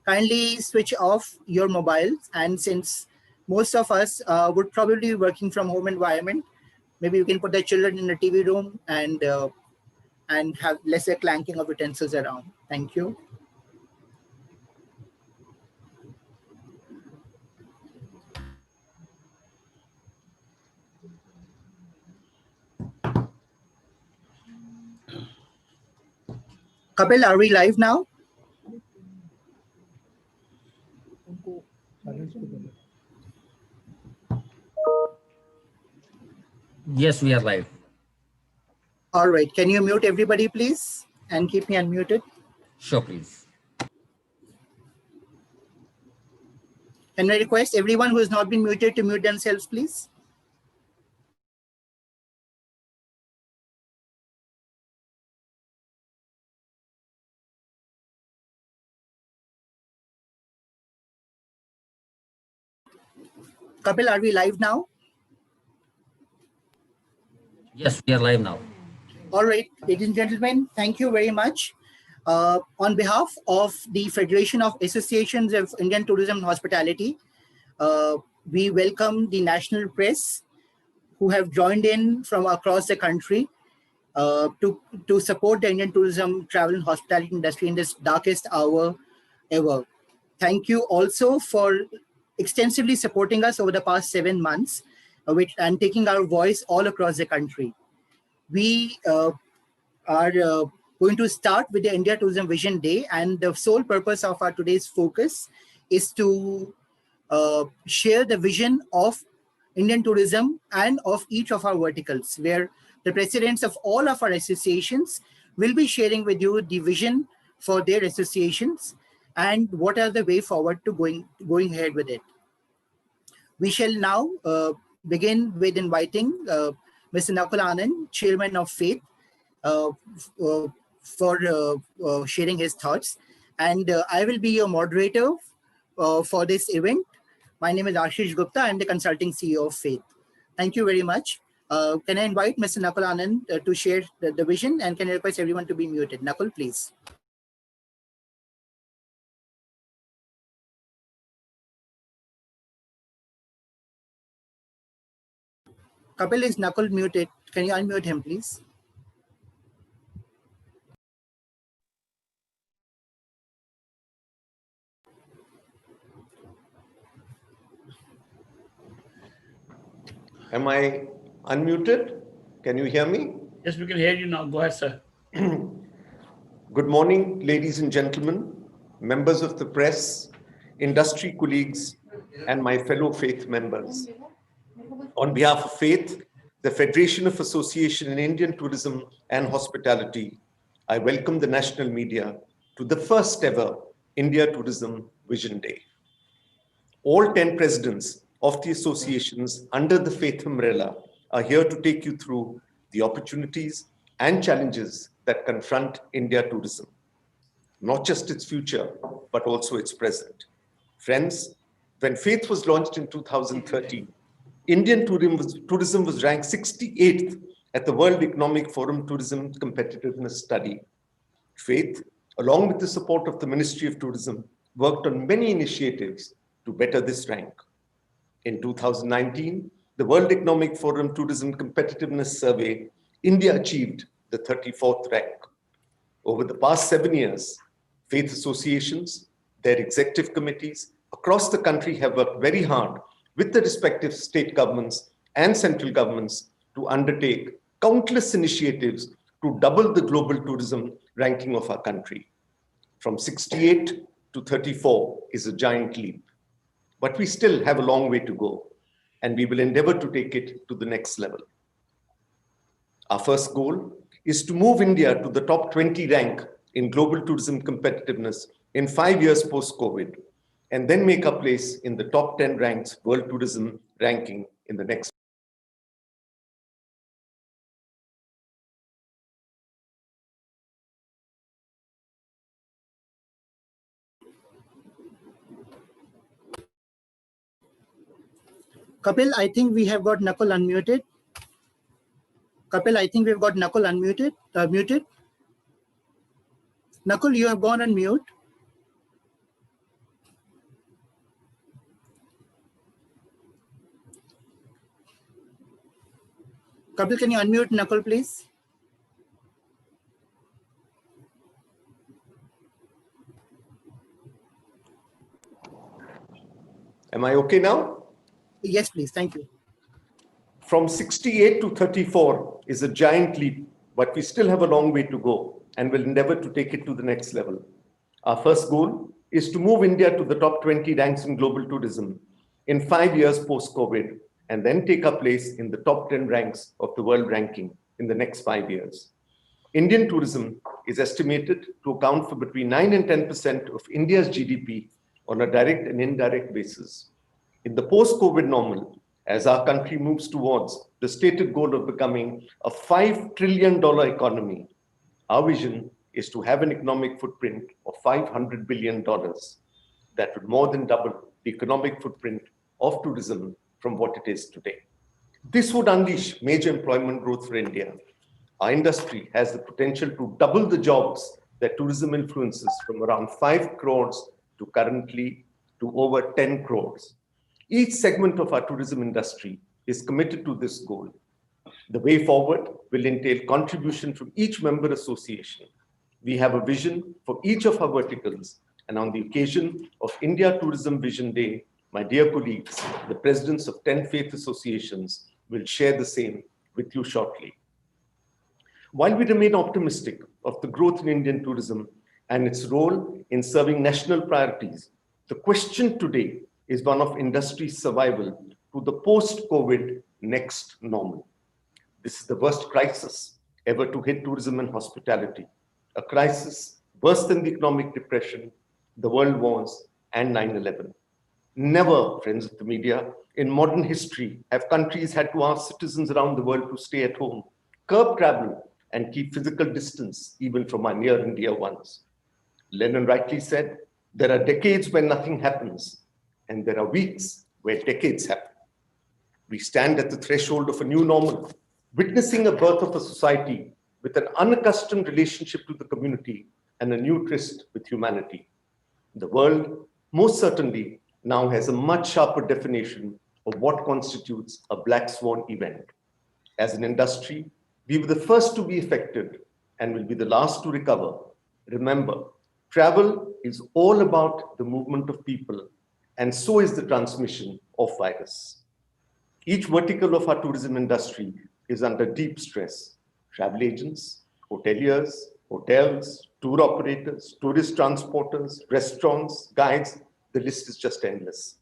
kindly switch off your mobiles. And since most of us would probably be working from home environment, maybe you can put the children in a TV room and have lesser clanking of utensils around. Thank you. Kapil, are we live now? Yes, we are live. All right. Can you mute everybody, please? And keep me unmuted. Sure, please. Can I request everyone who has not been muted to mute themselves, please? Kapil, are we live now? Yes, we are live now. All right, ladies and gentlemen, thank you very much. On behalf of the Federation of Associations of Indian Tourism and Hospitality, we welcome the national press who have joined in from across the country to support the Indian tourism, travel and hospitality industry in this darkest hour ever. Thank you also for extensively supporting us over the past 7 months and taking our voice all across the country. We are going to start with the India Tourism Vision Day, and the sole purpose of our today's focus is to share the vision of Indian tourism and of each of our verticals, where the presidents of all of our associations will be sharing with you the vision for their associations and what are the way forward to going ahead with it. We shall now begin with inviting Mr. Nakul Anand, Chairman of Faith, for sharing his thoughts. And I will be your moderator for this event. My name is Ashish Gupta. I'm the consulting CEO of Faith. Thank you very much. Can I invite Mr. Nakul Anand to share the vision, and can I request everyone to be muted? Nakul, please. Kapil, is Nakul muted? Can you unmute him, please? Am I unmuted? Can you hear me? Yes, we can hear you now. Go ahead, sir. Good morning, ladies and gentlemen, members of the press, industry colleagues, and my fellow Faith members. On behalf of Faith, the Federation of Association in Indian Tourism and Hospitality, I welcome the national media to the first ever India Tourism Vision Day. All 10 presidents of the associations under the Faith umbrella are here to take you through the opportunities and challenges that confront India tourism, not just its future, but also its present. Friends, when Faith was launched in 2013, Indian tourism was ranked 68th at the World Economic Forum Tourism Competitiveness Study. Faith, along with the support of the Ministry of Tourism, worked on many initiatives to better this rank. In 2019, the World Economic Forum Tourism Competitiveness Survey, India achieved the 34th rank. Over the past 7 years, faith associations, their executive committees across the country have worked very hard with the respective state governments and central governments to undertake countless initiatives to double the global tourism ranking of our country. From 68 to 34 is a giant leap. But we still have a long way to go, and we will endeavor to take it to the next level. Our first goal is to move India to the top 20 rank in global tourism competitiveness in 5 years post-COVID, and then make our place in the top 10 ranks world tourism ranking in the next. Kapil, I think we have got Nakul unmuted. Kapil, I think we've got Nakul unmuted. Muted. Nakul, you have gone on mute. Kapil, can you unmute Nakul, please? Am I okay now? Yes, please. Thank you. From 68 to 34 is a giant leap, but we still have a long way to go and will endeavor to take it to the next level. Our first goal is to move India to the top 20 ranks in global tourism in 5 years post-COVID, and then take our place in the top 10 ranks of the world ranking in the next 5 years. Indian tourism is estimated to account for between 9 and 10% of India's GDP on a direct and indirect basis. In the post-COVID normal, as our country moves towards the stated goal of becoming a $5 trillion economy, our vision is to have an economic footprint of $500 billion that would more than double the economic footprint of tourism from what it is today. This would unleash major employment growth for India. Our industry has the potential to double the jobs that tourism influences from around 5 crores to currently to over 10 crores. Each segment of our tourism industry is committed to this goal. The way forward will entail contribution from each member association. We have a vision for each of our verticals, and on the occasion of India Tourism Vision Day, my dear colleagues, the presidents of 10 faith associations will share the same with you shortly. While we remain optimistic of the growth in Indian tourism and its role in serving national priorities, the question today is one of industry survival to the post-COVID next normal. This is the worst crisis ever to hit tourism and hospitality, a crisis worse than the economic depression, the world wars, and 9/11. Never, friends of the media, in modern history have countries had to ask citizens around the world to stay at home, curb travel, and keep physical distance even from our near and dear ones. Lenin rightly said, there are decades when nothing happens, and there are weeks where decades happen. We stand at the threshold of a new normal, witnessing a birth of a society with an unaccustomed relationship to the community and a new tryst with humanity. The world most certainly now has a much sharper definition of what constitutes a black swan event. As an industry, we were the first to be affected and will be the last to recover. Remember, travel is all about the movement of people, and so is the transmission of virus. Each vertical of our tourism industry is under deep stress. Travel agents, hoteliers, hotels, tour operators, tourist transporters, restaurants, guides, the list is just endless.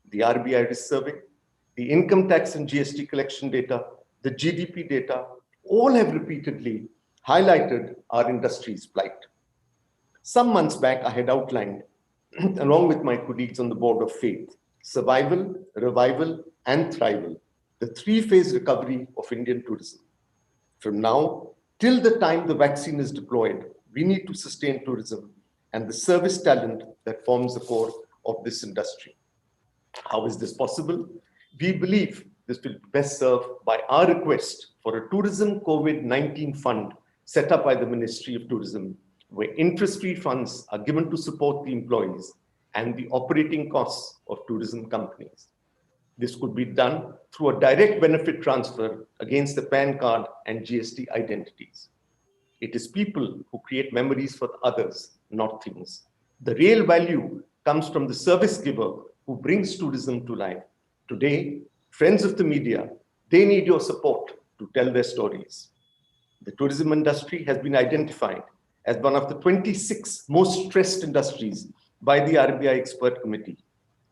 The RBI risk survey, the income tax and GST collection data, the GDP data, all have repeatedly highlighted our industry's plight. Some months back, I had outlined, along with my colleagues on the board of Faith, survival, revival, and thrival, the three-phase recovery of Indian tourism. From now till the time the vaccine is deployed, we need to sustain tourism and the service talent that forms the core of this industry. How is this possible? We believe this will be best served by our request for a tourism COVID-19 fund set up by the Ministry of Tourism, where interest-free funds are given to support the employees and the operating costs of tourism companies. This could be done through a direct benefit transfer against the PAN card and GST identities. It is people who create memories for others, not things. The real value comes from the service giver who brings tourism to life. Today, friends of the media, they need your support to tell their stories. The tourism industry has been identified as one of the 26 most stressed industries by the RBI expert committee,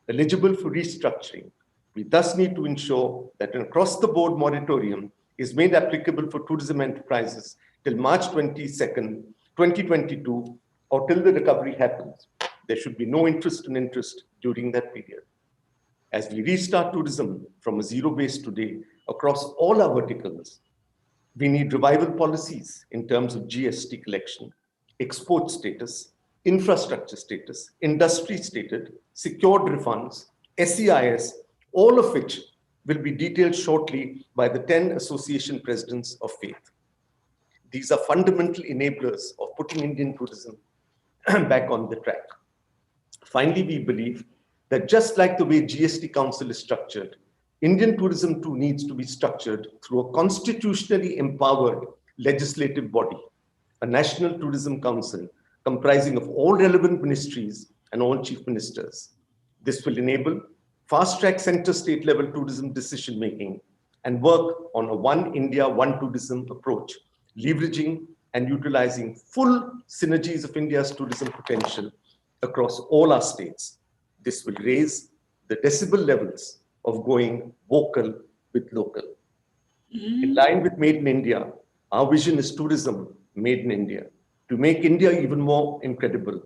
eligible for restructuring. We thus need to ensure that an across-the-board moratorium is made applicable for tourism enterprises till March 22nd, 2022, or till the recovery happens. There should be no interest during that period. As we restart tourism from a zero base today across all our verticals, we need revival policies in terms of GST collection, export status, infrastructure status, industry stated, secured refunds, SEIS, all of which will be detailed shortly by the 10 association presidents of Faith. These are fundamental enablers of putting Indian tourism back on the track. Finally, we believe that just like the way GST Council is structured, Indian tourism too needs to be structured through a constitutionally empowered legislative body, a National Tourism Council comprising of all relevant ministries and all chief ministers. This will enable fast-track center-state level tourism decision-making and work on a One India, One Tourism approach, leveraging and utilizing full synergies of India's tourism potential across all our states. This will raise the decibel levels of going vocal with local. In line with Made in India, our vision is tourism made in India to make India even more incredible.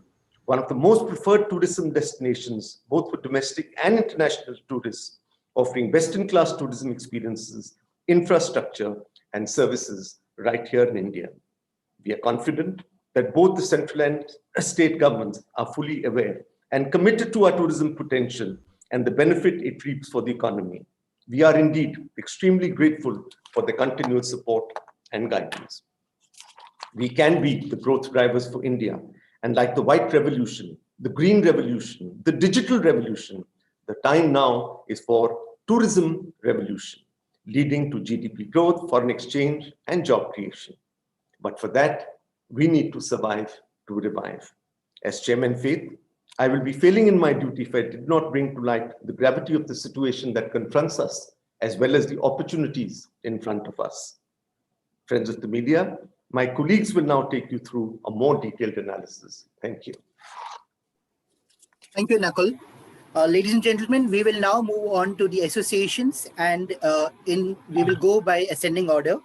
One of the most preferred tourism destinations, both for domestic and international tourists, offering best-in-class tourism experiences, infrastructure, and services right here in India. We are confident that both the central and state governments are fully aware and committed to our tourism potential and the benefit it reaps for the economy. We are indeed extremely grateful for the continued support and guidance. We can be the growth drivers for India, and like the white revolution, the green revolution, the digital revolution, the time now is for tourism revolution, leading to GDP growth, foreign exchange, and job creation. But for that, we need to survive to revive. As Chairman Faith, I will be failing in my duty if I did not bring to light the gravity of the situation that confronts us, as well as the opportunities in front of us. Friends of the media, my colleagues will now take you through a more detailed analysis. Thank you. Thank you, Nakul. Ladies and gentlemen, we will now move on to the associations, and we will go by ascending order.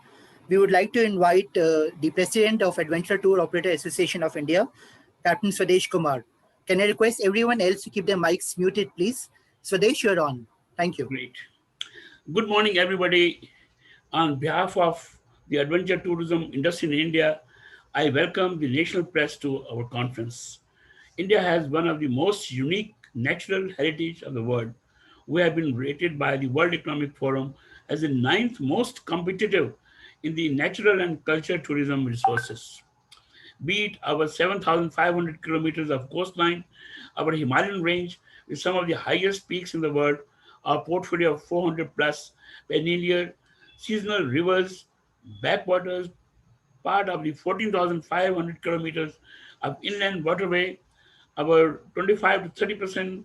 We would like to invite the President of Adventure Tour Operator Association of India, Captain Swadesh Kumar. Can I request everyone else to keep their mics muted, please? Swadesh, you're on. Thank you. Great. Good morning, everybody. On behalf of the adventure tourism industry in India, I welcome the national press to our conference. India has one of the most unique natural heritage of the world. We have been rated by the World Economic Forum as the 9th most competitive in the natural and cultural tourism resources. Be it our 7,500 kilometers of coastline, our Himalayan range with some of the highest peaks in the world, our portfolio of 400 plus perennial seasonal rivers, backwaters, part of the 14,500 kilometers of inland waterway, our 25 to 30%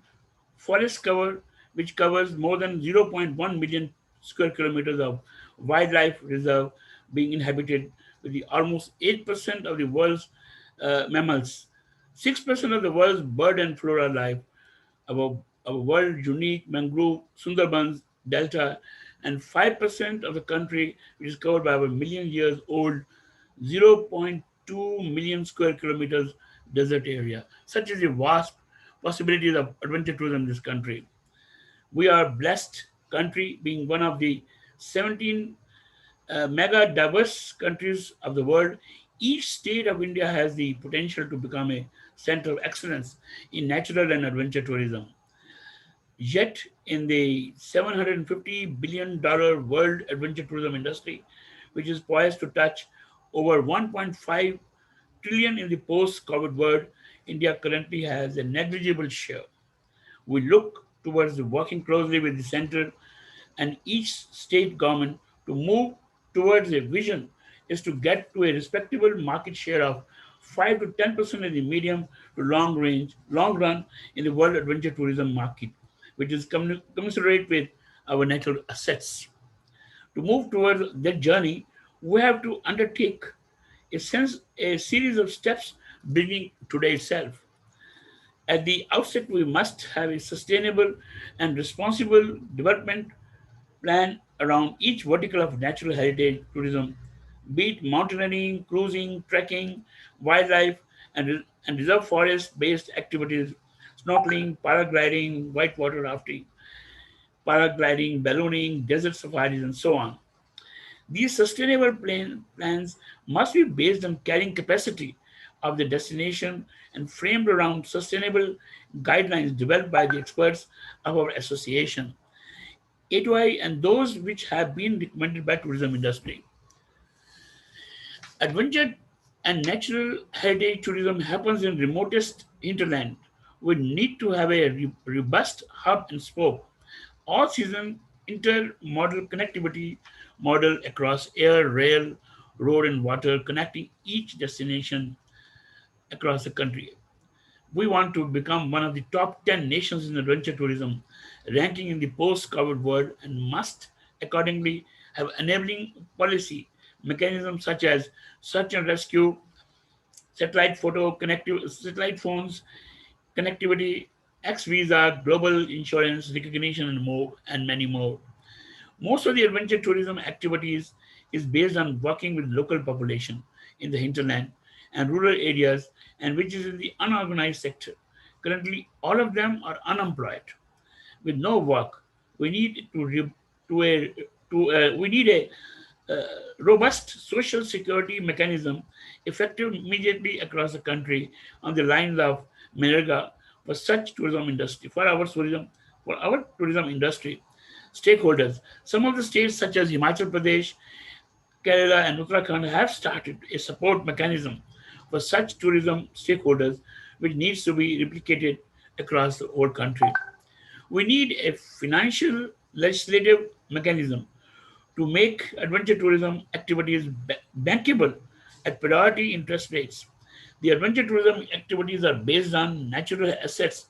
forest cover, which covers more than 0.1 million square kilometers of wildlife reserve being inhabited with the almost 8% of the world's mammals, 6% of the world's bird and flora life, our world unique mangrove Sundarbans Delta, and 5% of the country which is covered by our million years old 0.2 million square kilometers desert area. Such is the vast possibilities of adventure tourism in this country. We are blessed country being one of the 17 mega diverse countries of the world. Each state of India has the potential to become a center of excellence in natural and adventure tourism. Yet, in the $750 billion world adventure tourism industry, which is poised to touch over 1.5 trillion in the post-COVID world, India currently has a negligible share. We look towards working closely with the center and each state government to move towards a vision is to get to a respectable market share of 5 to 10% in the medium to long run in the world adventure tourism market, which is commensurate with our natural assets. To move towards that journey, we have to undertake a series of steps beginning today itself. At the outset, we must have a sustainable and responsible development plan around each vertical of natural heritage tourism, be it mountaineering, cruising, trekking, wildlife, and reserve forest-based activities, snorkeling, paragliding, whitewater rafting, paragliding, ballooning, desert safaris, and so on. These sustainable plans must be based on carrying capacity of the destination and framed around sustainable guidelines developed by the experts of our association, A2I, and those which have been recommended by tourism industry. Adventure and natural heritage tourism happens in remotest hinterland. We need to have a robust hub and spoke, all season intermodal connectivity model across air, rail, road, and water, connecting each destination across the country. We want to become one of the top 10 nations in adventure tourism, ranking in the post-COVID world, and must accordingly have enabling policy mechanisms such as search and rescue, satellite phones, connectivity, X visa, global insurance, recognition, and more, and many more. Most of the adventure tourism activities is based on working with local population in the hinterland and rural areas, and which is in the unorganized sector. Currently, all of them are unemployed with no work. We need to a we need a robust social security mechanism effective immediately across the country on the lines of Menrega for such tourism industry for our tourism industry stakeholders. Some of the states such as Himachal Pradesh, Kerala, and Uttarakhand have started a support mechanism for such tourism stakeholders, which needs to be replicated across the whole country. We need a financial legislative mechanism to make adventure tourism activities bankable at priority interest rates. The adventure tourism activities are based on natural assets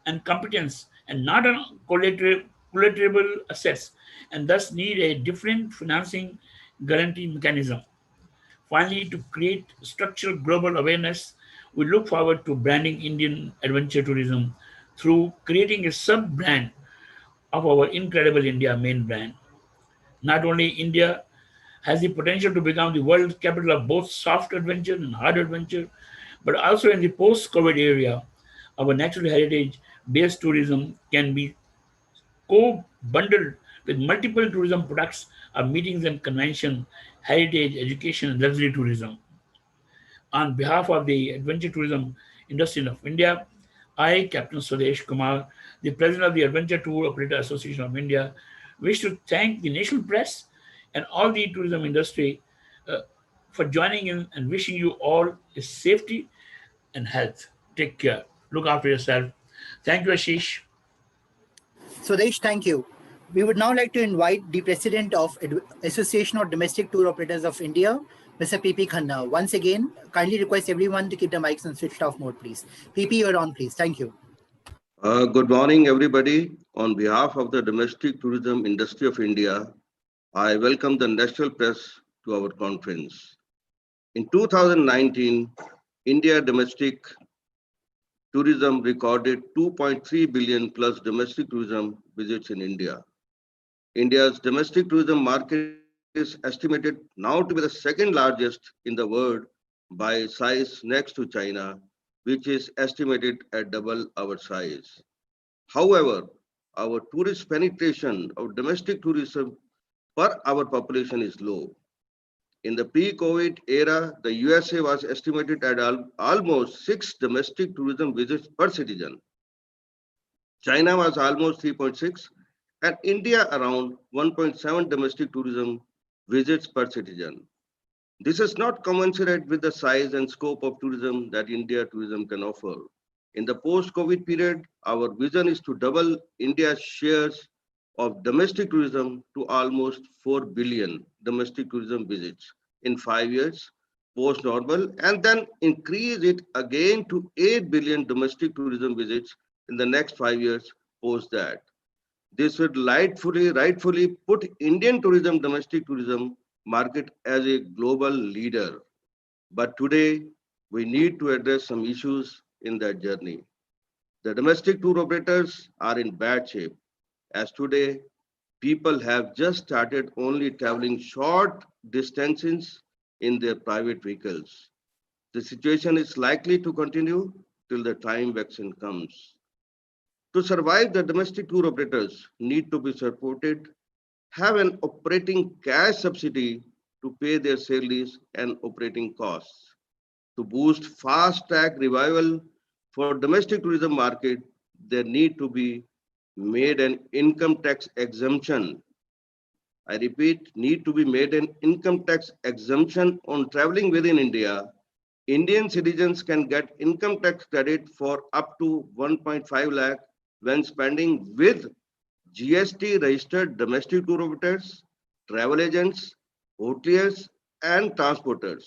and competence and not on collateral assets, and thus need a different financing guarantee mechanism. Finally, to create structural global awareness, we look forward to branding Indian adventure tourism through creating a sub brand of our Incredible India main brand. Not only India has the potential to become the world capital of both soft adventure and hard adventure, but also in the post-COVID area, our natural heritage-based tourism can be co-bundled with multiple tourism products of meetings and convention, heritage, education, and luxury tourism. On behalf of the adventure tourism industry of India, I, Captain Swadesh Kumar, the President of the Adventure Tour Operator Association of India, wish to thank the national press and all the tourism industry uh, for joining in and wishing you all is safety and health. Take care. Look after yourself. Thank you, Ashish. Swadesh, thank you. We would now like to invite the President of Association of Domestic Tour Operators of India, Mr. PP Khanna. Once again, kindly request everyone to keep the mics on switched off mode, please. PP, you're on, please. Thank you. Good morning, everybody. On behalf of the domestic tourism industry of India, I welcome the national press to our conference. In 2019, India domestic tourism recorded 2.3 billion plus domestic tourism visits in India. India's domestic tourism market is estimated now to be the second largest in the world by size next to China, which is estimated at double our size. However, our tourist penetration of domestic tourism per our population is low. In the pre-COVID era, the USA was estimated at almost 6 domestic tourism visits per citizen. China was almost 3.6, and India around 1.7 domestic tourism visits per citizen. This is not commensurate with the size and scope of tourism that India tourism can offer. In the post-COVID period, our vision is to double India's shares of domestic tourism to almost 4 billion domestic tourism visits in 5 years post-normal, and then increase it again to 8 billion domestic tourism visits in the next 5 years post that. This would rightfully put Indian tourism, domestic tourism market as a global leader. But today, we need to address some issues in that journey. The domestic tour operators are in bad shape, as today, people have just started only traveling short distances in their private vehicles. The situation is likely to continue till the time vaccine comes. To survive, the domestic tour operators need to be supported, have an operating cash subsidy to pay their salaries and operating costs. To boost fast-track revival for domestic tourism market, there need to be made an income tax exemption. I repeat, need to be made an income tax exemption on traveling within India. Indian citizens can get income tax credit for up to 1.5 lakh when spending with GST registered domestic tour operators, travel agents, hoteliers, and transporters.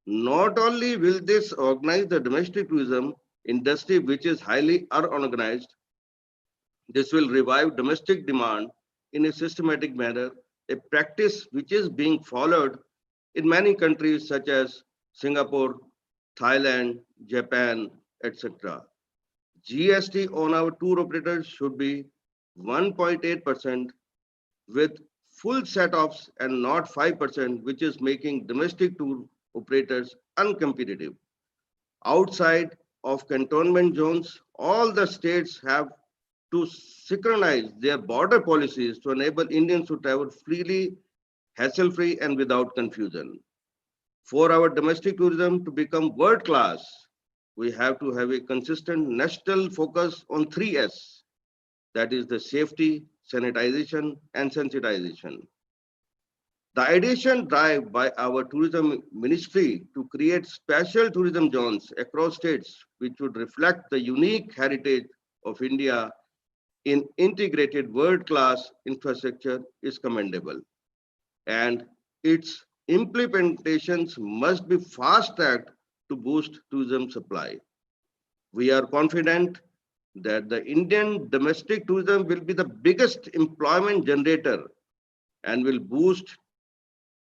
Not only will this organize the domestic tourism industry, which is highly unorganized, this will revive domestic demand in a systematic manner, a practice which is being followed in many countries such as Singapore, Thailand, Japan, etc. GST on our tour operators should be 1.8% with full set-offs and not 5%, which is making domestic tour operators uncompetitive. Outside of cantonment zones, all the states have to synchronize their border policies to enable Indians to travel freely, hassle-free, and without confusion. For our domestic tourism to become world-class, we have to have a consistent national focus on 3S, that is the safety, sanitization, and sensitization. The ideation drive by our tourism ministry to create special tourism zones across states, which would reflect the unique heritage of India in integrated world-class infrastructure is commendable. And its implementations must be fast-tracked to boost tourism supply. We are confident that the Indian domestic tourism will be the biggest employment generator and will boost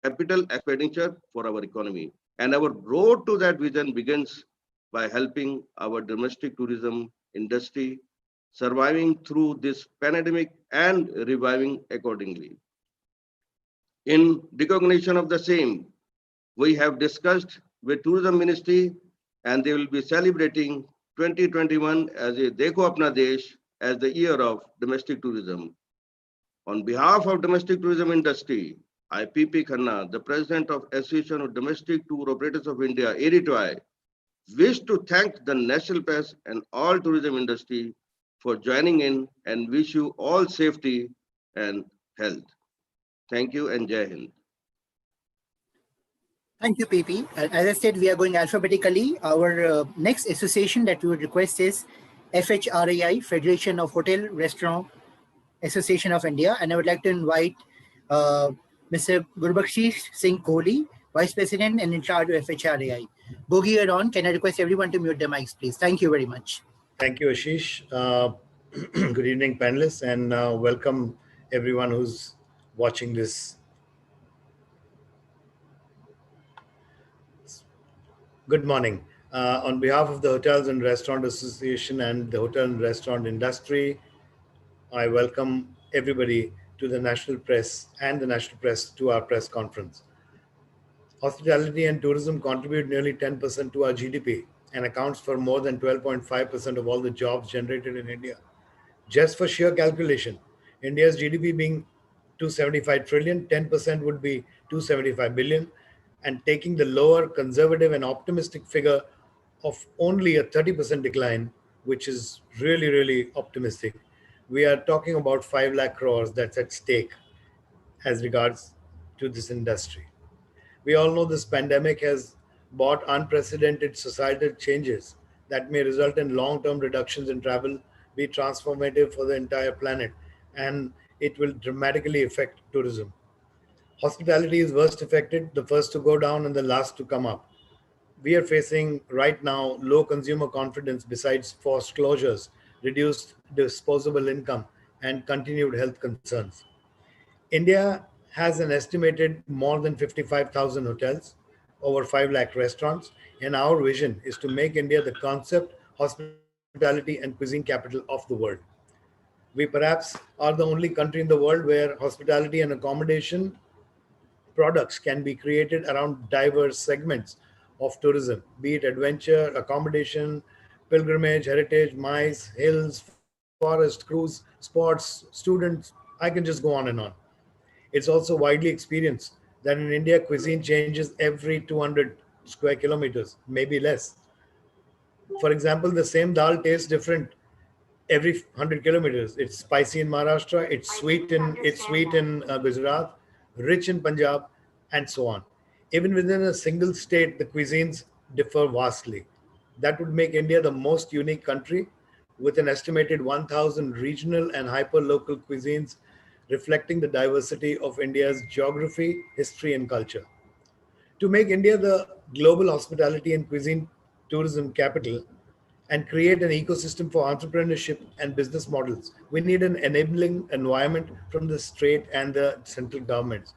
capital expenditure for our economy. And our road to that vision begins by helping our domestic tourism industry surviving through this pandemic and reviving accordingly. In recognition of the same, we have discussed with Tourism Ministry and they will be celebrating 2021 as a Dekho Apna Desh as the year of domestic tourism. On behalf of domestic tourism industry, I, P.P. Khanna, the President of Association of Domestic Tour Operators of India, ADTOI, wish to thank the National Press and all tourism industry for joining in and wish you all safety and health. Thank you and Jai Hind. Thank you, PP. As I said, we are going alphabetically. Our next association that we would request is FHRAI, Federation of Hotel Restaurant Association of India. And I would like to invite Mr. Gurbakshish Singh Kohli, Vice President and in charge of FHRAI. Bogi, you're on. Can I request everyone to mute their mics, please? Thank you very much. Thank you, Ashish. Good evening, panelists, and welcome everyone who's watching this. Good morning. On behalf of the Hotels and Restaurant Association and the hotel and restaurant industry, I welcome everybody to the National Press and the National Press to our press conference. Hospitality and tourism contribute nearly 10% to our GDP and accounts for more than 12.5% of all the jobs generated in India. Just for sheer calculation, India's GDP being 275 trillion, 10% would be 275 billion, and taking the lower conservative and optimistic figure of only a 30% decline, which is really, really optimistic. We are talking about 5 lakh crores that's at stake as regards to this industry. We all know this pandemic has brought unprecedented societal changes that may result in long-term reductions in travel, be transformative for the entire planet, and it will dramatically affect tourism. Hospitality is worst affected, the first to go down and the last to come up. We are facing right now low consumer confidence besides forced closures, reduced disposable income, and continued health concerns. India has an estimated more than 55,000 hotels, over 5 lakh restaurants, and our vision is to make India the concept, hospitality, and cuisine capital of the world. We perhaps are the only country in the world where hospitality and accommodation products can be created around diverse segments of tourism, be it adventure, accommodation, pilgrimage, heritage, MICE, hills, forest, cruise, sports, students. I can just go on and on. It's also widely experienced that in India, cuisine changes every 200 square kilometers, maybe less. For example, the same dal tastes different every 100 kilometers. It's spicy in Maharashtra, it's sweet in Gujarat, rich in Punjab, and so on. Even within a single state, the cuisines differ vastly. That would make India the most unique country with an estimated 1,000 regional and hyper-local cuisines reflecting the diversity of India's geography, history, and culture. To make India the global hospitality and cuisine tourism capital and create an ecosystem for entrepreneurship and business models, we need an enabling environment from the state and the central governments.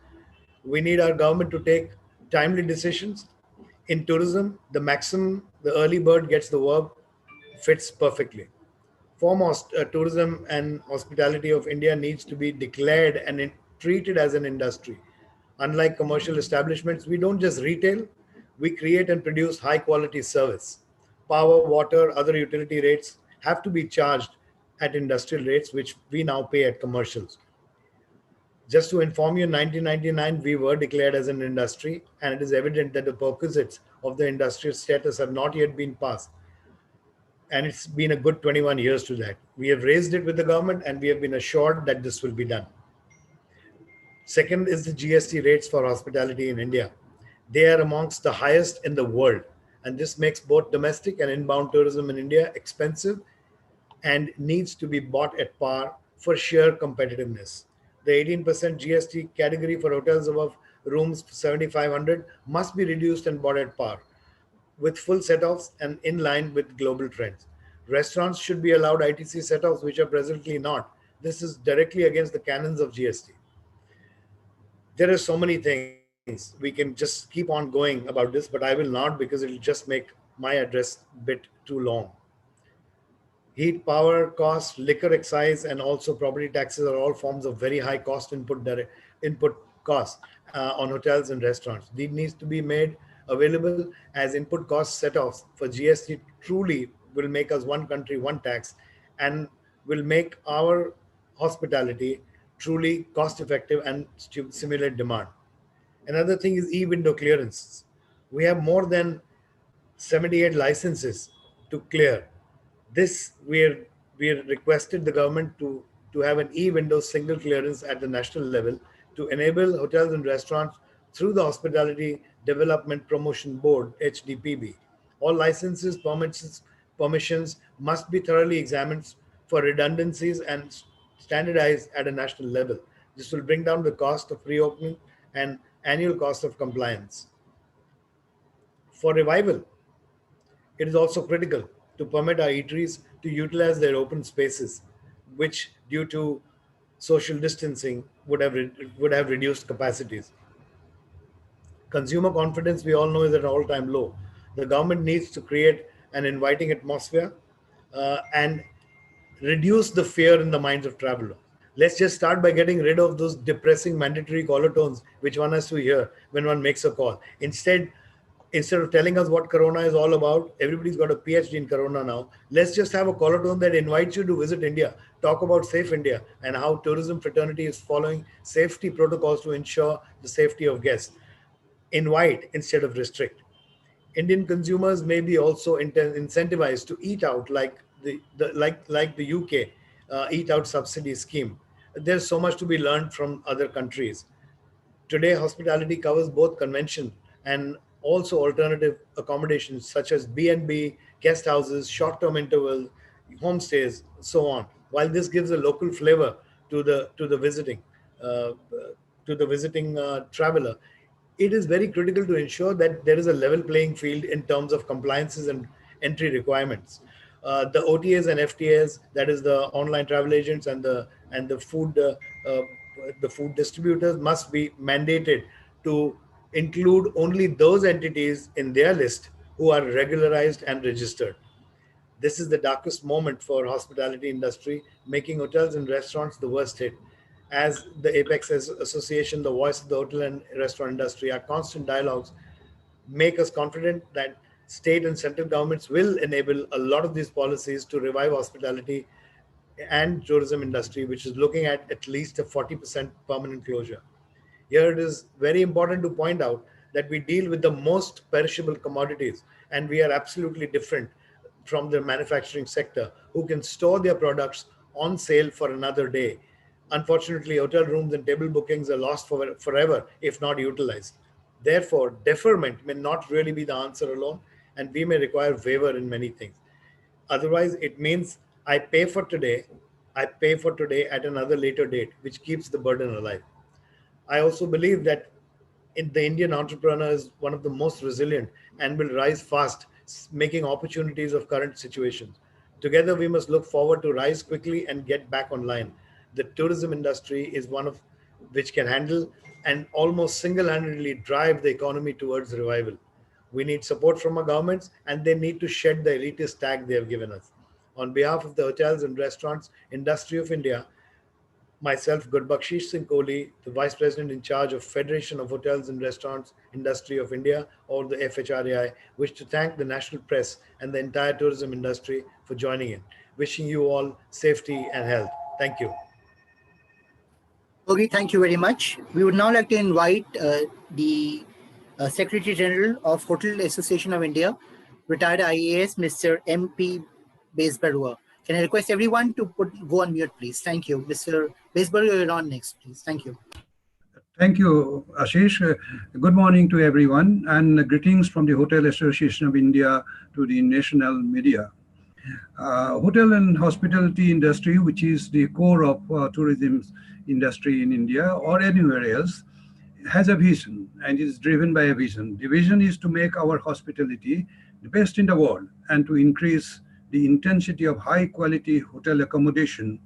We need our government to take timely decisions. In tourism, the maxim, the early bird gets the worm, fits perfectly. Foremost, tourism and hospitality of India needs to be declared and treated as an industry. Unlike commercial establishments, we don't just retail, we create and produce high quality service. Power, water, other utility rates have to be charged at industrial rates, which we now pay at commercials. Just to inform you, in 1999, we were declared as an industry, and it is evident that the perquisites of the industrial status have not yet been passed. And it's been a good 21 years to that. We have raised it with the government, and we have been assured that this will be done. Second is the GST rates for hospitality in India. They are amongst the highest in the world, and this makes both domestic and inbound tourism in India expensive and needs to be bought at par for sheer competitiveness. The 18% GST category for hotels above rooms 7,500 must be reduced and bought at par with full set-offs and in line with global trends. Restaurants should be allowed ITC set-offs, which are presently not. This is directly against the canons of GST. There are so many things. We can just keep on going about this, but I will not because it will just make my address a bit too long. Heat, power costs, liquor excise, and also property taxes are all forms of very high cost input costs on hotels and restaurants. These needs to be made available as input cost set-offs for GST truly will make us one country, one tax, and will make our hospitality truly cost effective and stimulate demand. Another thing is e-window clearances. We have more than 78 licenses to clear. This we requested the government to have an e-window single clearance at the national level to enable hotels and restaurants through the Hospitality Development Promotion Board, HDPB. All licenses, permissions must be thoroughly examined for redundancies and standardized at a national level. This will bring down the cost of reopening and annual cost of compliance. For revival, it is also critical to permit our eateries to utilize their open spaces, which due to social distancing would have reduced capacities. Consumer confidence, we all know, is at an all-time low. The government needs to create an inviting atmosphere and reduce the fear in the minds of travelers. Let's just start by getting rid of those depressing mandatory caller tones which one has to hear when one makes a call. Instead of telling us what Corona is all about, everybody's got a PhD in Corona now. Let's just have a caller tone that invites you to visit India, talk about Safe India and how tourism fraternity is following safety protocols to ensure the safety of guests. Invite instead of restrict. Indian consumers may be also incentivized to eat out like the UK eat out subsidy scheme. There's so much to be learned from other countries. Today, hospitality covers both convention and also alternative accommodations such as B&B, guest houses, short-term intervals, homestays, so on. While this gives a local flavor to the visiting traveler, it is very critical to ensure that there is a level playing field in terms of compliances and entry requirements. The OTAs and FTAs, that is the online travel agents and the food distributors, must be mandated to include only those entities in their list who are regularized and registered. This is the darkest moment for hospitality industry, making hotels and restaurants the worst hit. As the Apex Association, the voice of the hotel and restaurant industry, our constant dialogues make us confident that state and central governments will enable a lot of these policies to revive hospitality and tourism industry, which is looking at least a 40% permanent closure. Here it is very important to point out that we deal with the most perishable commodities, and we are absolutely different from the manufacturing sector who can store their products on sale for another day. Unfortunately, hotel rooms and table bookings are lost forever if not utilized. Therefore, deferment may not really be the answer alone, and we may require waiver in many things. Otherwise, it means I pay for today at another later date, which keeps the burden alive. I also believe that the Indian entrepreneur is one of the most resilient and will rise fast, making opportunities of current situations. Together, we must look forward to rise quickly and get back online. The tourism industry is one of which can handle and almost single-handedly drive the economy towards revival. We need support from our governments, and they need to shed the elitist tag they have given us. On behalf of the Hotels and Restaurants Industry of India, myself, Gurbakshish Singh Kohli, the Vice President in charge of Federation of Hotels and Restaurants Industry of India, or the FHRAI, wish to thank the national press and the entire tourism industry for joining in. Wishing you all safety and health. Thank you. Okay, thank you very much. We would now like to invite the Secretary General of Hotel Association of India, retired IAS, Mr. M.P. Besbarua. Can I request everyone to go on mute, please? Thank you. Mr. Besbarua, you're on next, please. Thank you. Thank you, Ashish. Good morning to everyone, and greetings from the Hotel Association of India to the national media. Hotel and hospitality industry, which is the core of tourism industry in India or anywhere else, has a vision and is driven by a vision. The vision is to make our hospitality the best in the world and to increase the intensity of high quality hotel accommodation,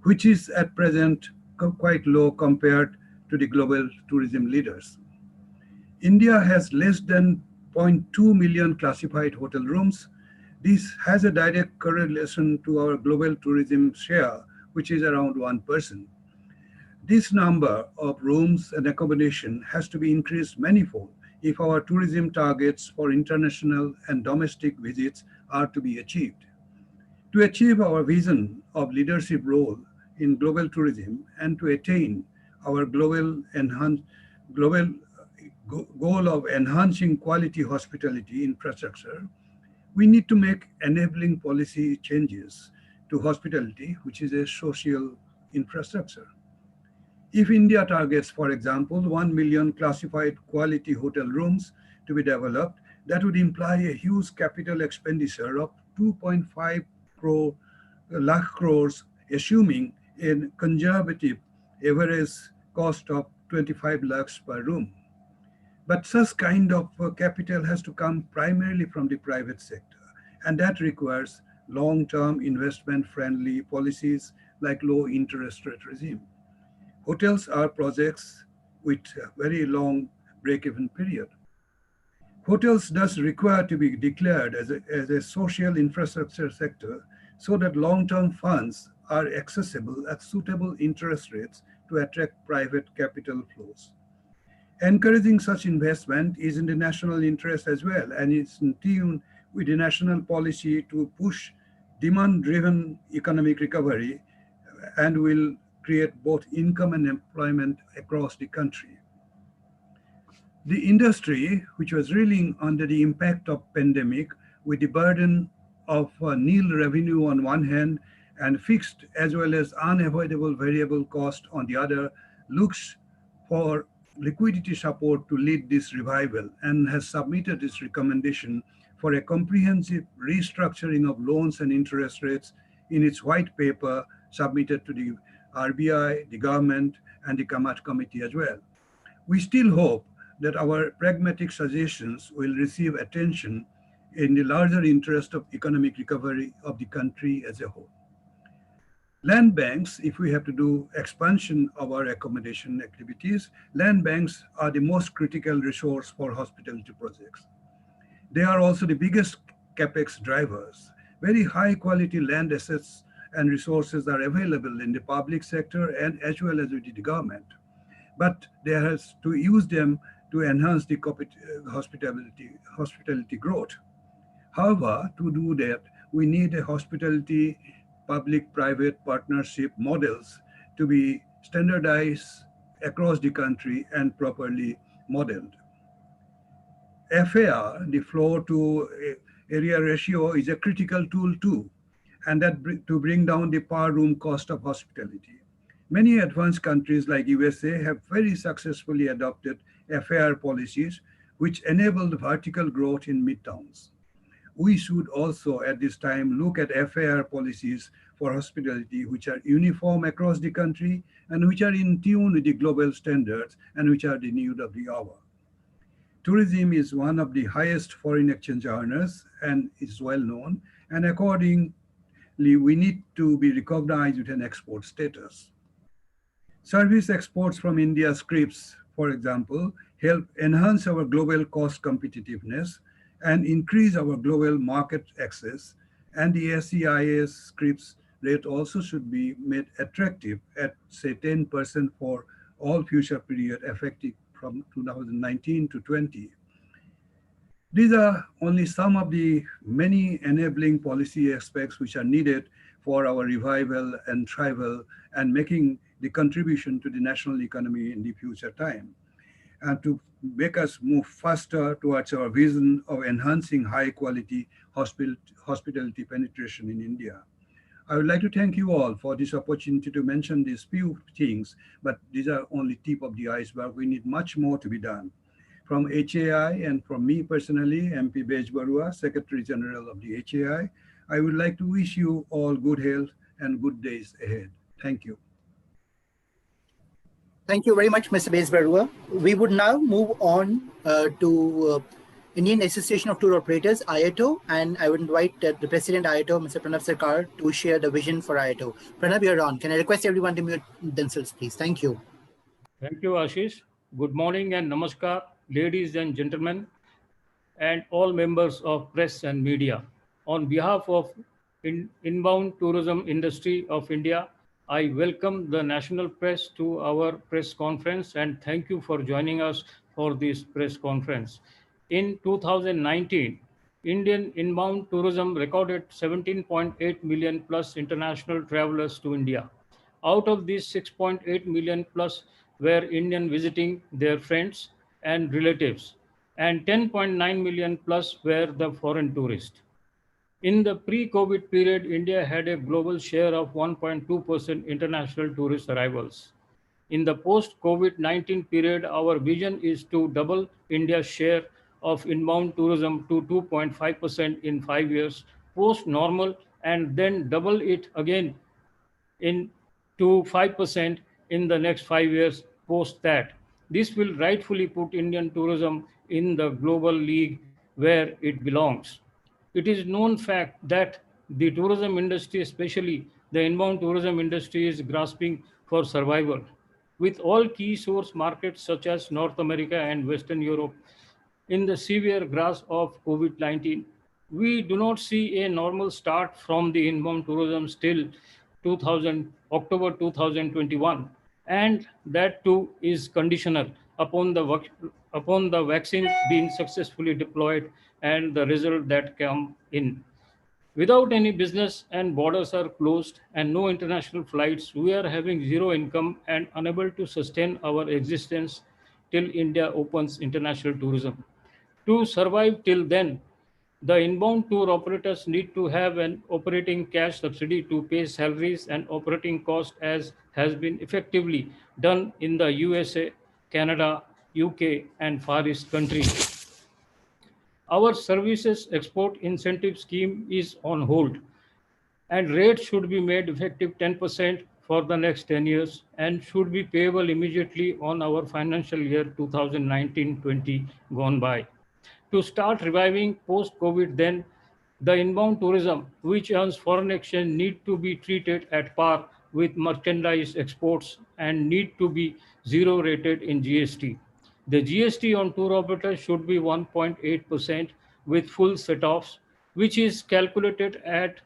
which is at present quite low compared to the global tourism leaders. India has less than 0.2 million classified hotel rooms. This has a direct correlation to our global tourism share, which is around 1%. This number of rooms and accommodation has to be increased manifold if our tourism targets for international and domestic visits are to be achieved. To achieve our vision of leadership role in global tourism and to attain our global goal of enhancing quality hospitality infrastructure, we need to make enabling policy changes to hospitality, which is a social infrastructure. If India targets, for example, 1 million classified quality hotel rooms to be developed, that would imply a huge capital expenditure of 2.5 lakh crores, assuming a conservative average cost of 25 lakhs per room. But such kind of capital has to come primarily from the private sector, and that requires long-term investment-friendly policies like low interest rate regime. Hotels are projects with a very long break-even period. Hotels thus require to be declared as a social infrastructure sector so that long-term funds are accessible at suitable interest rates to attract private capital flows. Encouraging such investment is in the national interest as well, and it's in tune with the national policy to push demand-driven economic recovery and will create both income and employment across the country. The industry, which was reeling under the impact of pandemic with the burden of nil revenue on one hand and fixed as well as unavoidable variable cost on the other, looks for liquidity support to lead this revival and has submitted its recommendation for a comprehensive restructuring of loans and interest rates in its white paper submitted to the RBI, the government, and the Kamat committee as well. We still hope that our pragmatic suggestions will receive attention in the larger interest of economic recovery of the country as a whole. Land banks, if we have to do expansion of our accommodation activities, land banks are the most critical resource for hospitality projects. They are also the biggest capex drivers. Very high quality land assets and resources are available in the public sector and as well as with the government. But there has to use them to enhance the hospitality growth. However, to do that, we need a hospitality public-private partnership models to be standardized across the country and properly modeled. FAR, the floor to area ratio, is a critical tool too, and that to bring down the per room cost of hospitality. Many advanced countries like USA have very successfully adopted FAR policies which enable the vertical growth in midtowns. we should also at this time look at FAR policies for hospitality which are uniform across the country and which are in tune with the global standards and which are the need of the hour. Tourism is one of the highest foreign exchange earners and is well known, and accordingly, we need to be recognized with an export status. Service exports from India scripts, for example, help enhance our global cost competitiveness and increase our global market access, and the SEIS scripts rate also should be made attractive at, say, 10% for all future period effective from 2019 to 20. These are only some of the many enabling policy aspects which are needed for our revival and travel and making the contribution to the national economy in the future time, and to make us move faster towards our vision of enhancing high quality hospitality penetration in India. I would like to thank you all for this opportunity to mention these few things, but these are only tip of the iceberg. We need much more to be done. From HAI and from me personally, MP Bej Barua, Secretary General of the HAI, I would like to wish you all good health and good days ahead. Thank you. Thank you very much, Mr. Bej Barua. We would now move on to Indian Association of Tour Operators, IATO, and I would invite the President IATO, Mr. Pranav Sarkar, to share the vision for IATO. Pranav, you're on. Can I request everyone to mute themselves, please? Thank you. Thank you, Ashish. Good morning and namaskar, ladies and gentlemen, and all members of press and media. On behalf of inbound tourism industry of India, I welcome the national press to our press conference and thank you for joining us for this press conference. In 2019, Indian inbound tourism recorded 17.8 million plus international travelers to India. Out of these, 6.8 million plus were Indian visiting their friends and relatives, and 10.9 million plus were the foreign tourists. In the pre-COVID period, India had a global share of 1.2% international tourist arrivals. In the post-COVID-19 period, our vision is to double India's share of inbound tourism to 2.5% in 5 years, post-normal, and then double it again to 5% in the next 5 years post that. This will rightfully put Indian tourism in the global league where it belongs. It is known fact that the tourism industry, especially the inbound tourism industry, is grasping for survival. With all key source markets such as North America and Western Europe in the severe grasp of COVID-19, we do not see a normal start from the inbound tourism till October 2021, and that too is conditional upon the vaccine being successfully deployed and the result that come in. Without any business and borders are closed and no international flights, we are having zero income and unable to sustain our existence till India opens international tourism. To survive till then, the inbound tour operators need to have an operating cash subsidy to pay salaries and operating costs, as has been effectively done in the USA, Canada, UK, and Far East countries. Our services export incentive scheme is on hold, and rates should be made effective 10% for the next 10 years and should be payable immediately on our financial year 2019-20 gone by. To start reviving post-COVID, then, the inbound tourism, which earns foreign exchange, need to be treated at par with merchandise exports and need to be zero rated in GST. The GST on tour operators should be 1.8% with full set-offs, which is calculated at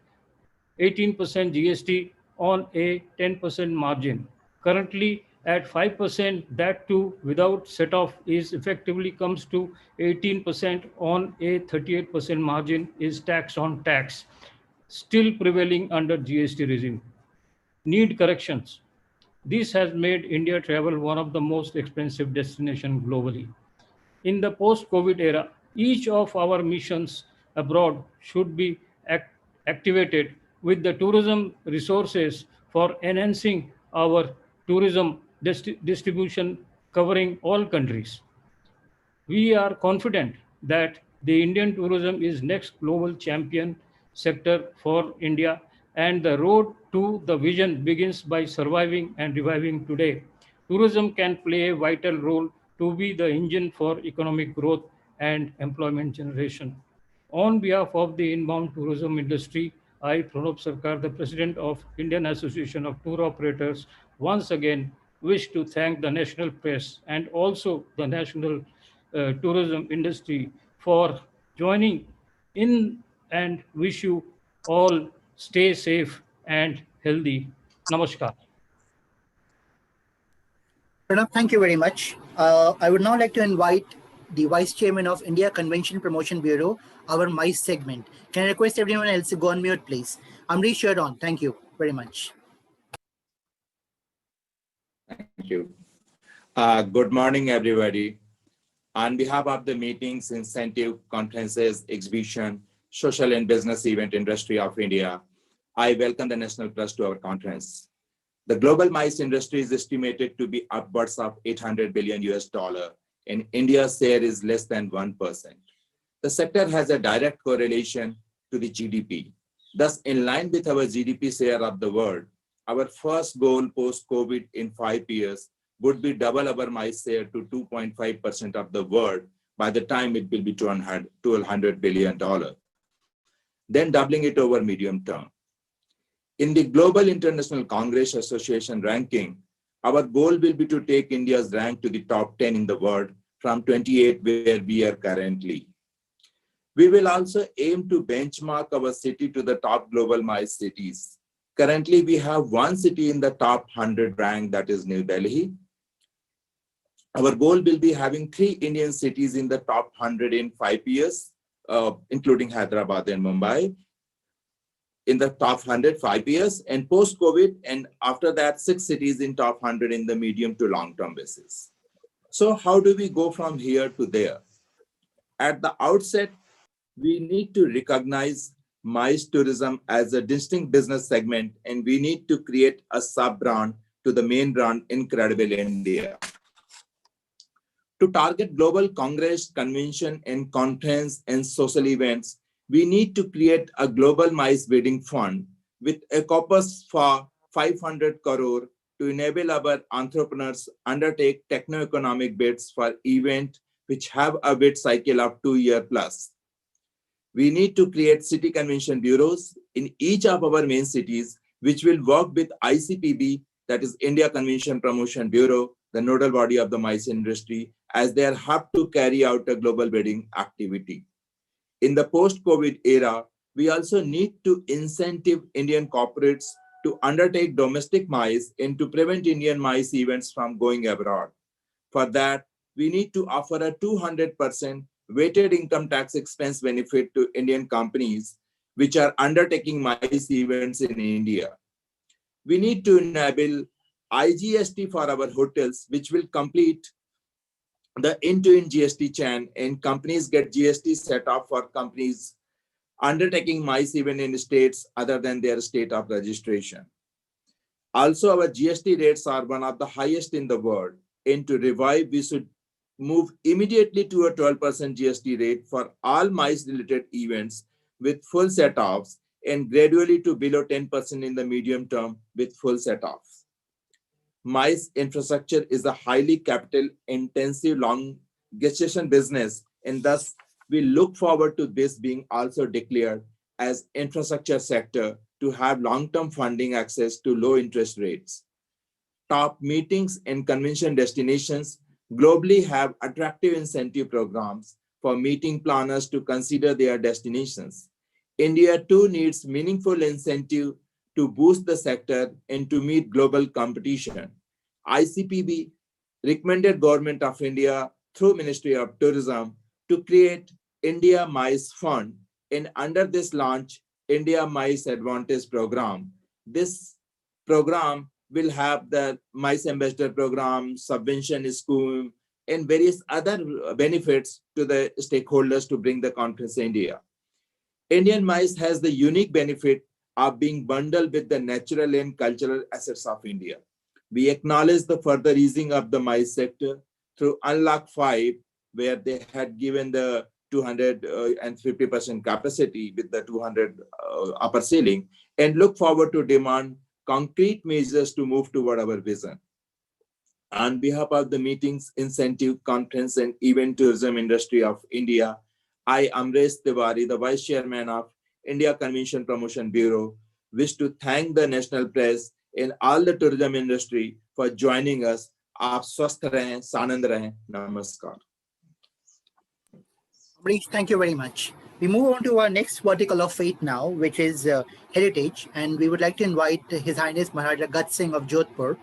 18% GST on a 10% margin. Currently, at 5%, that too without set-off is effectively comes to 18% on a 38% margin is tax on tax, still prevailing under GST regime. Need corrections. This has made India travel one of the most expensive destinations globally. In the post-COVID era, each of our missions abroad should be activated with the tourism resources for enhancing our tourism distribution covering all countries. We are confident that The Indian tourism is next global champion sector for India, and the road to the vision begins by surviving and reviving today. Tourism can play a vital role to be the engine for economic growth and employment generation. On behalf of the inbound tourism industry, I, Pranab Sarkar, the President of Indian Association of Tour Operators, once again wish to thank the national press and also the national tourism industry for joining in and wish you all stay safe and healthy. Namaskar. Pranav, thank you very much. I would now like to invite the Vice Chairman of India Convention Promotion Bureau, our MICE segment. Can I request everyone else to go on mute, please? Amrish, you're on. Thank you very much. Thank you. Good morning, everybody. On behalf of the meetings, incentive, conferences, exhibition, social and business event industry of India, I welcome the National Press to our conference. The global MICE industry is estimated to be upwards of $800 billion and India's share is less than 1%. The sector has a direct correlation to the GDP. Thus, in line with our GDP share of the world, our first goal post-COVID in 5 years would be double our MICE share to 2.5% of the world by the time it will be $100 billion, then doubling it over medium term. In the Global International Congress Association ranking, our goal will be to take India's rank to the top 10 in the world from 28 where we are currently. We will also aim to benchmark our city to the top global MICE cities. Currently, we have one city in the top 100 rank, that is New Delhi. Our goal will be having 3 Indian cities in the top 100 in 5 years, including Hyderabad and Mumbai, in the top 100, 5 years, and post-COVID, and after that, 6 cities in top 100 in the medium to long-term basis. So how do we go from here to there? At the outset, we need to recognize MICE tourism as a distinct business segment, and we need to create a sub-brand to the main brand, Incredible India. To target global congress, convention, and conference and social events, we need to create a global MICE bidding fund with a corpus for 500 crore to enable our entrepreneurs undertake techno-economic bids for events which have a bid cycle of 2 years plus. We need to create city convention bureaus in each of our main cities, which will work with ICPB, that is India Convention Promotion Bureau, the nodal body of the MICE industry, as they have to carry out a global bidding activity. In the post-COVID era, we also need to incentive Indian corporates to undertake domestic MICE and to prevent Indian MICE events from going abroad. For that, we need to offer a 200% weighted income tax expense benefit to Indian companies which are undertaking MICE events in India. We need to enable IGST for our hotels, which will complete the end-to-end GST chain, and companies get GST set up for companies undertaking MICE event in states other than their state of registration. Also, our GST rates are one of the highest in the world, and to revive, we should move immediately to a 12% GST rate for all MICE-related events with full set-offs, and gradually to below 10% in the medium term with full set-offs. MICE infrastructure is a highly capital-intensive, long gestation business, and thus we look forward to this being also declared as infrastructure sector to have long-term funding access to low interest rates. Top meetings and convention destinations globally have attractive incentive programs for meeting planners to consider their destinations. India too needs meaningful incentive to boost the sector and to meet global competition. ICPB recommended Government of India through Ministry of Tourism to create India MICE Fund, and under this launch, India MICE Advantage Program. This program will have the MICE Ambassador Program, subvention scheme, and various other benefits to the stakeholders to bring the conference to India. Indian MICE has the unique benefit of being bundled with the natural and cultural assets of India. We acknowledge the further easing of the MICE sector through Unlock 5, where they had given the 250% capacity with the 200 upper ceiling, and look forward to demand concrete measures to move toward our vision. On behalf of the Meetings, Incentive, Conference, and Event Tourism Industry of India, I, Amresh Tiwari, the Vice Chairman of India Convention Promotion Bureau, wish to thank the national press and all the tourism industry for joining us. Aap swasth rahein, sanand rahein. Namaskar. Amrish, thank you very much. We move on to our next vertical of faith now, which is heritage. And we would like to invite His Highness Maharaja Gat Singh of Jodhpur,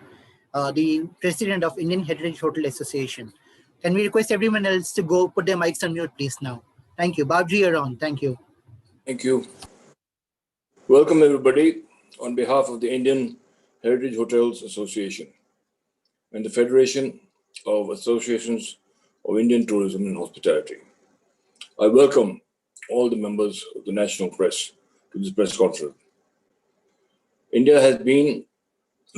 the President of Indian Heritage Hotel Association. Can we request everyone else to go put their mics on mute, please, now? Thank you. Babji, you're on. Thank you. Thank you. Welcome, everybody, on behalf of the Indian Heritage Hotels Association and the Federation of Associations of Indian Tourism and Hospitality. I welcome all the members of the national press to this press conference. India has been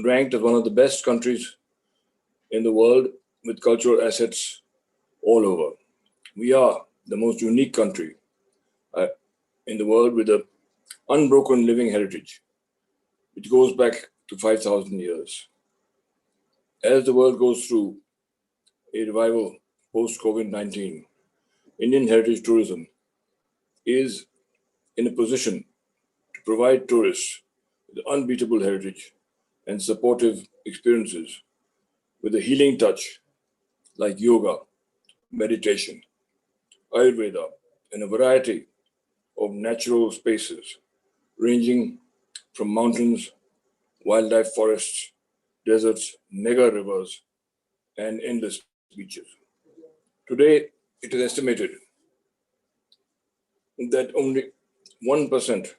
ranked as one of the best countries in the world with cultural assets all over. We are the most unique country in the world with an unbroken living heritage, which goes back to 5,000 years. As the world goes through a revival post-COVID-19, Indian heritage tourism is in a position to provide tourists with unbeatable heritage and supportive experiences with a healing touch like yoga, meditation, Ayurveda, and a variety of natural spaces ranging from mountains, wildlife forests, deserts, mega rivers, and endless beaches. Today, it is estimated that only 1%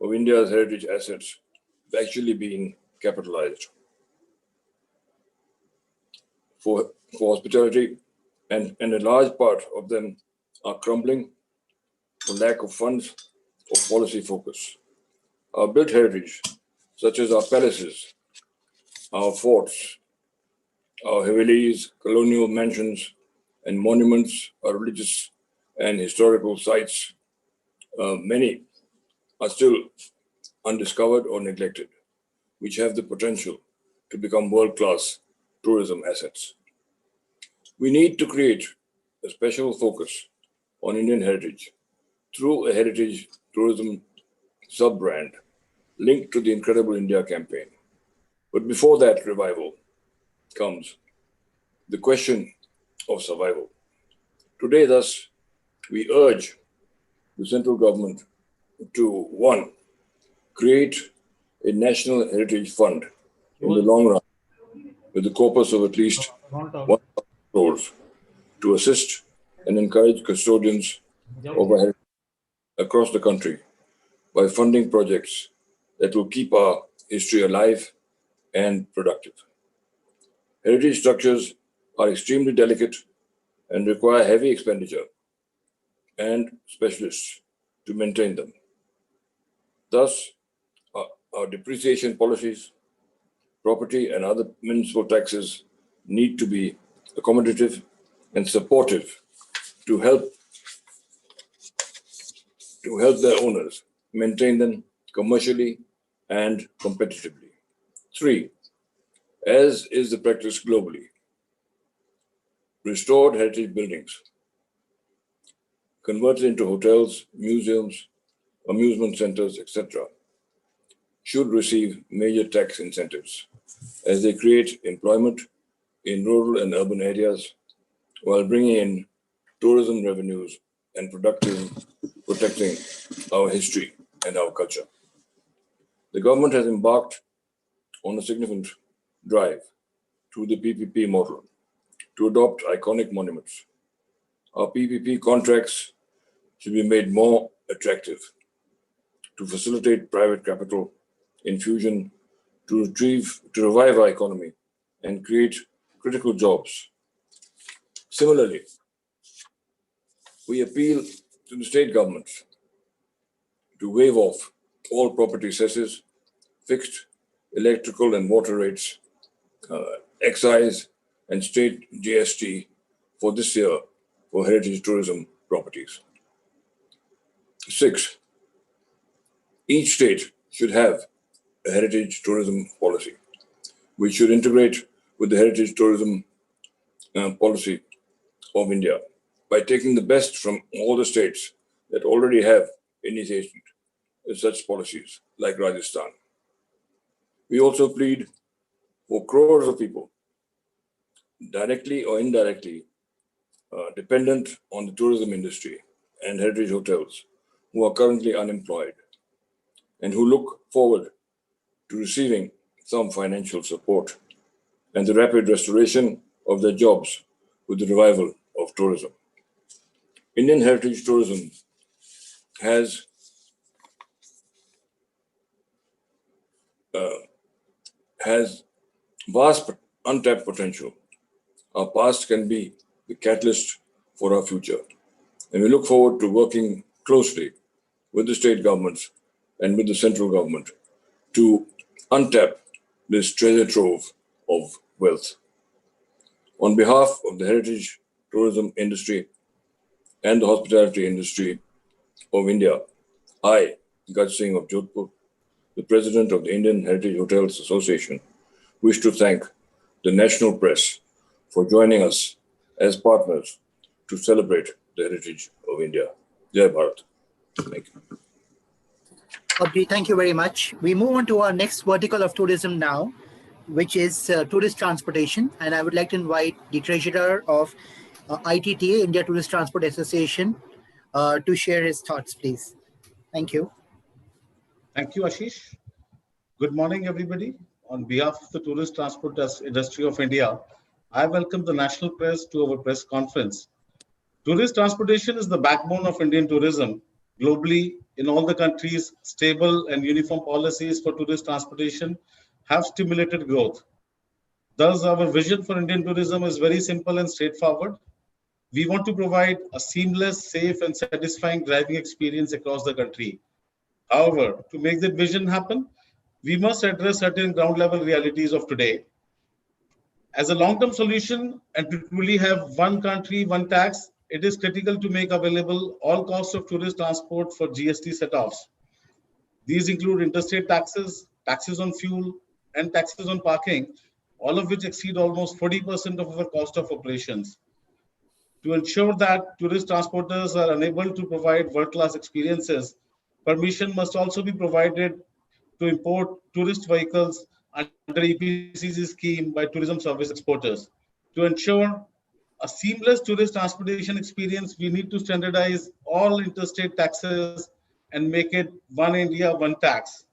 of India's heritage assets have actually been capitalized for hospitality, and a large part of them are crumbling for lack of funds or policy focus. Our built heritage, such as our palaces, our forts, our havelis, colonial mansions, and monuments, our religious and historical sites, many are still undiscovered or neglected, which have the potential to become world-class tourism assets. We need to create a special focus on Indian heritage through a heritage tourism sub-brand linked to the Incredible India campaign. But before that revival comes the question of survival. Today, thus, we urge the central government to, one, create a national heritage fund in the long run with the corpus of at least 1,000 crores to assist and encourage custodians of our heritage across the country by funding projects that will keep our history alive and productive. Heritage structures are extremely delicate and require heavy expenditure and specialists to maintain them. Thus, our depreciation policies, property and other municipal taxes need to be accommodative and supportive to help their owners maintain them commercially and competitively. 3, as is the practice globally, restored heritage buildings converted into hotels, museums, amusement centers, etc., should receive major tax incentives as they create employment in rural and urban areas while bringing in tourism revenues and protecting our history and our culture. The government has embarked on a significant drive through the PPP model to adopt iconic monuments. Our PPP contracts should be made more attractive to facilitate private capital infusion to revive our economy and create critical jobs. Similarly, we appeal to the state governments to waive off all property cesses, fixed electrical and water rates, excise and state GST for this year for heritage tourism properties. 6. Each state should have a heritage tourism policy, which should integrate with the heritage tourism policy of India by taking the best from all the states that already have initiated such policies, like Rajasthan. We also plead for crores of people, directly or indirectly, dependent on the tourism industry and heritage hotels, who are currently unemployed and who look forward to receiving some financial support and the rapid restoration of their jobs with the revival of tourism. Indian heritage tourism has vast untapped potential. Our past can be the catalyst for our future, and we look forward to working closely with the state governments and with the central government to untap this treasure trove of wealth. On behalf of the heritage tourism industry and the hospitality industry of India, I, Gaj Singh of Jodhpur, the President of the Indian Heritage Hotels Association, wish to thank the national press for joining us as partners to celebrate the heritage of India. Jai Bharat. Thank you. Abdi, thank you very much. We move on to our next vertical of tourism now, which is tourist transportation. And I would like to invite the treasurer of ITTA, India Tourist Transport Association, to share his thoughts, please. Thank you. Thank you, Ashish. Good morning, everybody. On behalf of the Tourist Transport Industry of India, I welcome the national press to our press conference. Tourist transportation is the backbone of Indian tourism. Globally, in all the countries, stable and uniform policies for tourist transportation have stimulated growth. Thus, our vision for Indian tourism is very simple and straightforward. We want to provide a seamless, safe, and satisfying driving experience across the country. However, to make that vision happen, we must address certain ground-level realities of today. As a long-term solution and to truly have one country, one tax, it is critical to make available all costs of tourist transport for GST set-offs. These include interstate taxes, taxes on fuel, and taxes on parking, all of which exceed almost 40% of our cost of operations. To ensure that tourist transporters are unable to provide world-class experiences, permission must also be provided to import tourist vehicles under EPCC scheme by tourism service exporters. To ensure a seamless tourist transportation experience, we need to standardize all interstate taxes and make it one India, one tax.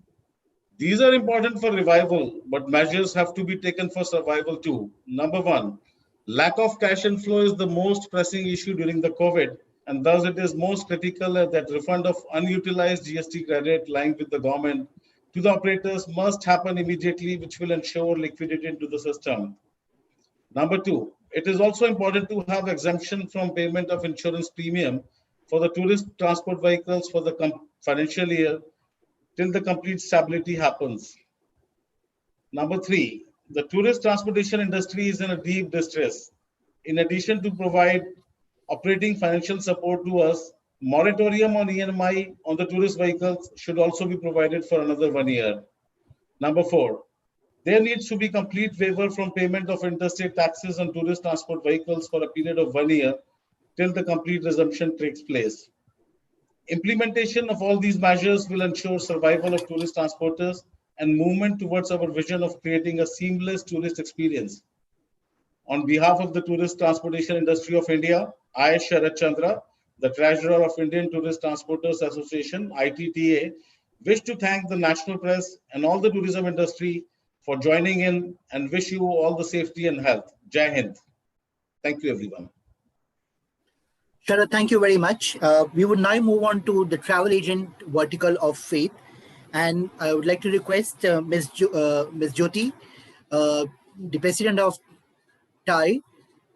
These are important for revival, but measures have to be taken for survival too. Number one, lack of cash inflow is the most pressing issue during the COVID, and thus it is most critical that refund of unutilized GST credit lying with the government to the operators must happen immediately, which will ensure liquidity into the system. Number two, it is also important to have exemption from payment of insurance premium for the tourist transport vehicles for the financial year till the complete stability happens. Number three, the tourist transportation industry is in a deep distress. In addition to provide operating financial support to us, moratorium on EMI on the tourist vehicles should also be provided for another 1 year. Number four, there needs to be complete waiver from payment of interstate taxes on tourist transport vehicles for a period of 1 year till the complete resumption takes place. Implementation of all these measures will ensure survival of tourist transporters and movement towards our vision of creating a seamless tourist experience. On behalf of the Tourist Transportation Industry of India, I, Sharat Chandra, the Treasurer of Indian Tourist Transporters Association, ITTA, wish to thank the national press and all the tourism industry for joining in and wish you all the safety and health. Jai Hind. Thank you, everyone. Sharat, thank you very much. We would now move on to the travel agent vertical of Faith. And I would like to request Ms. Jyoti, the President of TAI,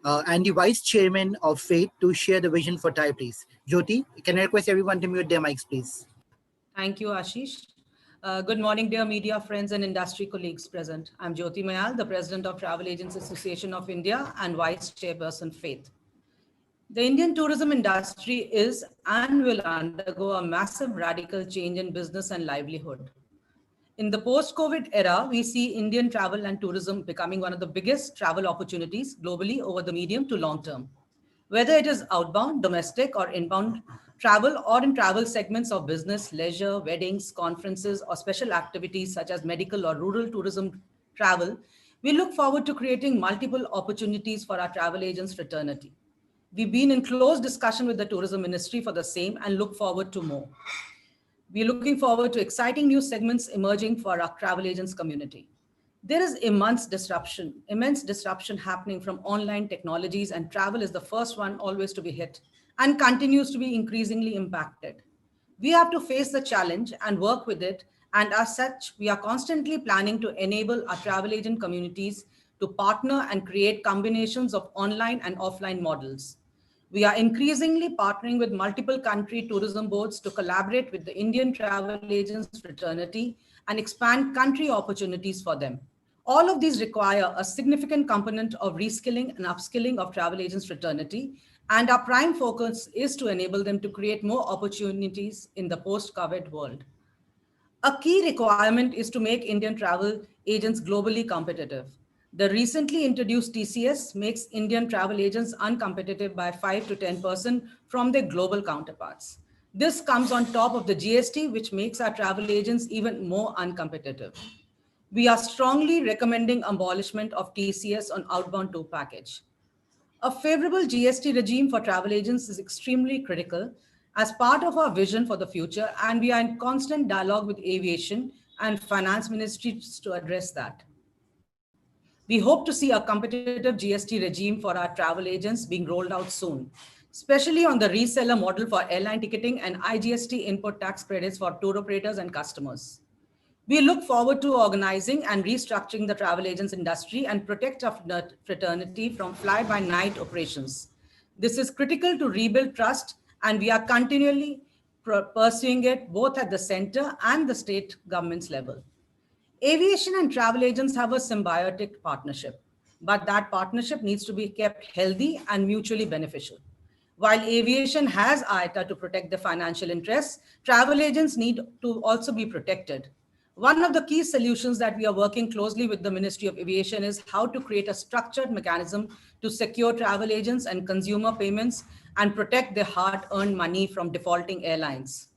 and the Vice Chairman of Faith to share the vision for TAI, please. Jyoti, can I request everyone to mute their mics, please? Thank you, Ashish. Good morning, dear media friends and industry colleagues present. I'm Jyoti Mayal, the President of Travel Agents Association of India and Vice Chairperson Faith. The Indian tourism industry is and will undergo a massive radical change in business and livelihood. In the post-COVID era, we see Indian travel and tourism becoming one of the biggest travel opportunities globally over the medium to long term. Whether it is outbound, domestic, or inbound travel, or in travel segments of business, leisure, weddings, conferences, or special activities such as medical or rural tourism travel, we look forward to creating multiple opportunities for our travel agents fraternity. We've been in close discussion with the tourism ministry for the same and look forward to more. We're looking forward to exciting new segments emerging for our travel agents community. There is immense disruption happening from online technologies, and travel is the first one always to be hit and continues to be increasingly impacted. We have to face the challenge and work with it, and as such, we are constantly planning to enable our travel agent communities to partner and create combinations of online and offline models. We are increasingly partnering with multiple country tourism boards to collaborate with the Indian travel agents fraternity and expand country opportunities for them. All of these require a significant component of reskilling and upskilling of travel agents fraternity, and our prime focus is to enable them to create more opportunities in the post-COVID world. A key requirement is to make Indian travel agents globally competitive. The recently introduced TCS makes Indian travel agents uncompetitive by 5 to 10% from their global counterparts. This comes on top of the GST, which makes our travel agents even more uncompetitive. We are strongly recommending abolishment of TCS on outbound tour package. A favorable GST regime for travel agents is extremely critical as part of our vision for the future, and we are in constant dialogue with aviation and finance ministries to address that. We hope to see a competitive GST regime for our travel agents being rolled out soon, especially on the reseller model for airline ticketing and IGST input tax credits for tour operators and customers. We look forward to organizing and restructuring the travel agents industry and protect our fraternity from fly-by-night operations. This is critical to rebuild trust, and we are continually pursuing it both at the center and the state government's level. Aviation and travel agents have a symbiotic partnership, but that partnership needs to be kept healthy and mutually beneficial. While aviation has IATA to protect the financial interests, travel agents need to also be protected. One of the key solutions that we are working closely with the Ministry of Aviation is how to create a structured mechanism to secure travel agents and consumer payments and protect their hard-earned money from defaulting airlines.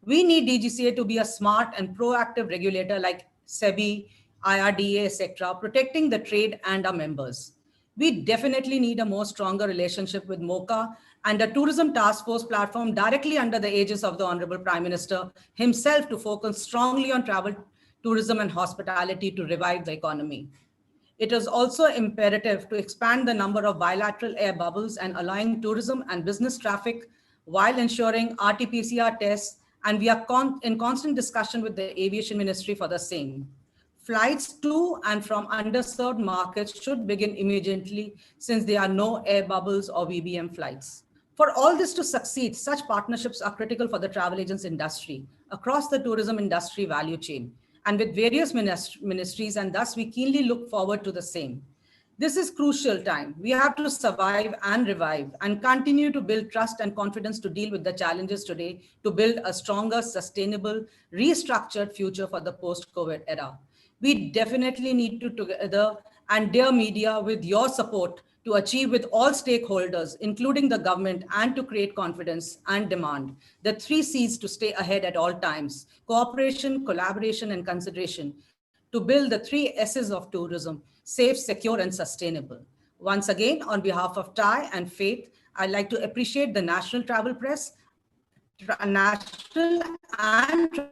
We need DGCA to be a smart and proactive regulator like SEBI, IRDA, etc., protecting the trade and our members. We definitely need a more stronger relationship with MOCA and a tourism task force platform directly under the aegis of the Honorable Prime Minister himself to focus strongly on travel, tourism, and hospitality to revive the economy. It is also imperative to expand the number of bilateral air bubbles and allowing tourism and business traffic while ensuring RT-PCR tests, and we are in constant discussion with the Aviation Ministry for the same. Flights to and from underserved markets should begin immediately since there are no air bubbles or VBM flights. For all this to succeed, such partnerships are critical for the travel agents industry across the tourism industry value chain and with various ministries, and thus we keenly look forward to the same. This is crucial time. We have to survive and revive and continue to build trust and confidence to deal with the challenges today to build a stronger, sustainable, restructured future for the post-COVID era. We definitely need to together, and dear media, with your support to achieve with all stakeholders, including the government, and to create confidence and demand, the 3 C's to stay ahead at all times: cooperation, collaboration, and consideration, to build the 3 S's of tourism: safe, secure, and sustainable. Once again, on behalf of TAI and Faith, I'd like to appreciate the National Travel Press, national and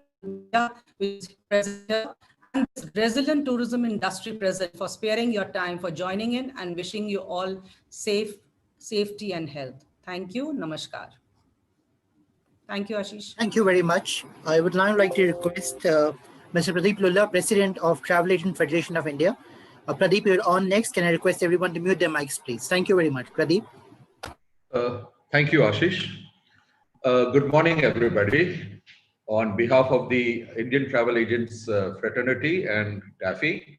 and resilient tourism industry present for sparing your time, for joining in, and wishing you all safety and health. Thank you. Namaskar. Thank you, Ashish. Thank you very much. I would now like to request Mr. Pradeep Lulla, President of Travel Agent Federation of India. Pradeep, you're on next. Can I request everyone to mute their mics, please? Thank you very much. Pradeep. Thank you, Ashish. Good morning, everybody. On behalf of the Indian Travel Agents Fraternity and TAFE,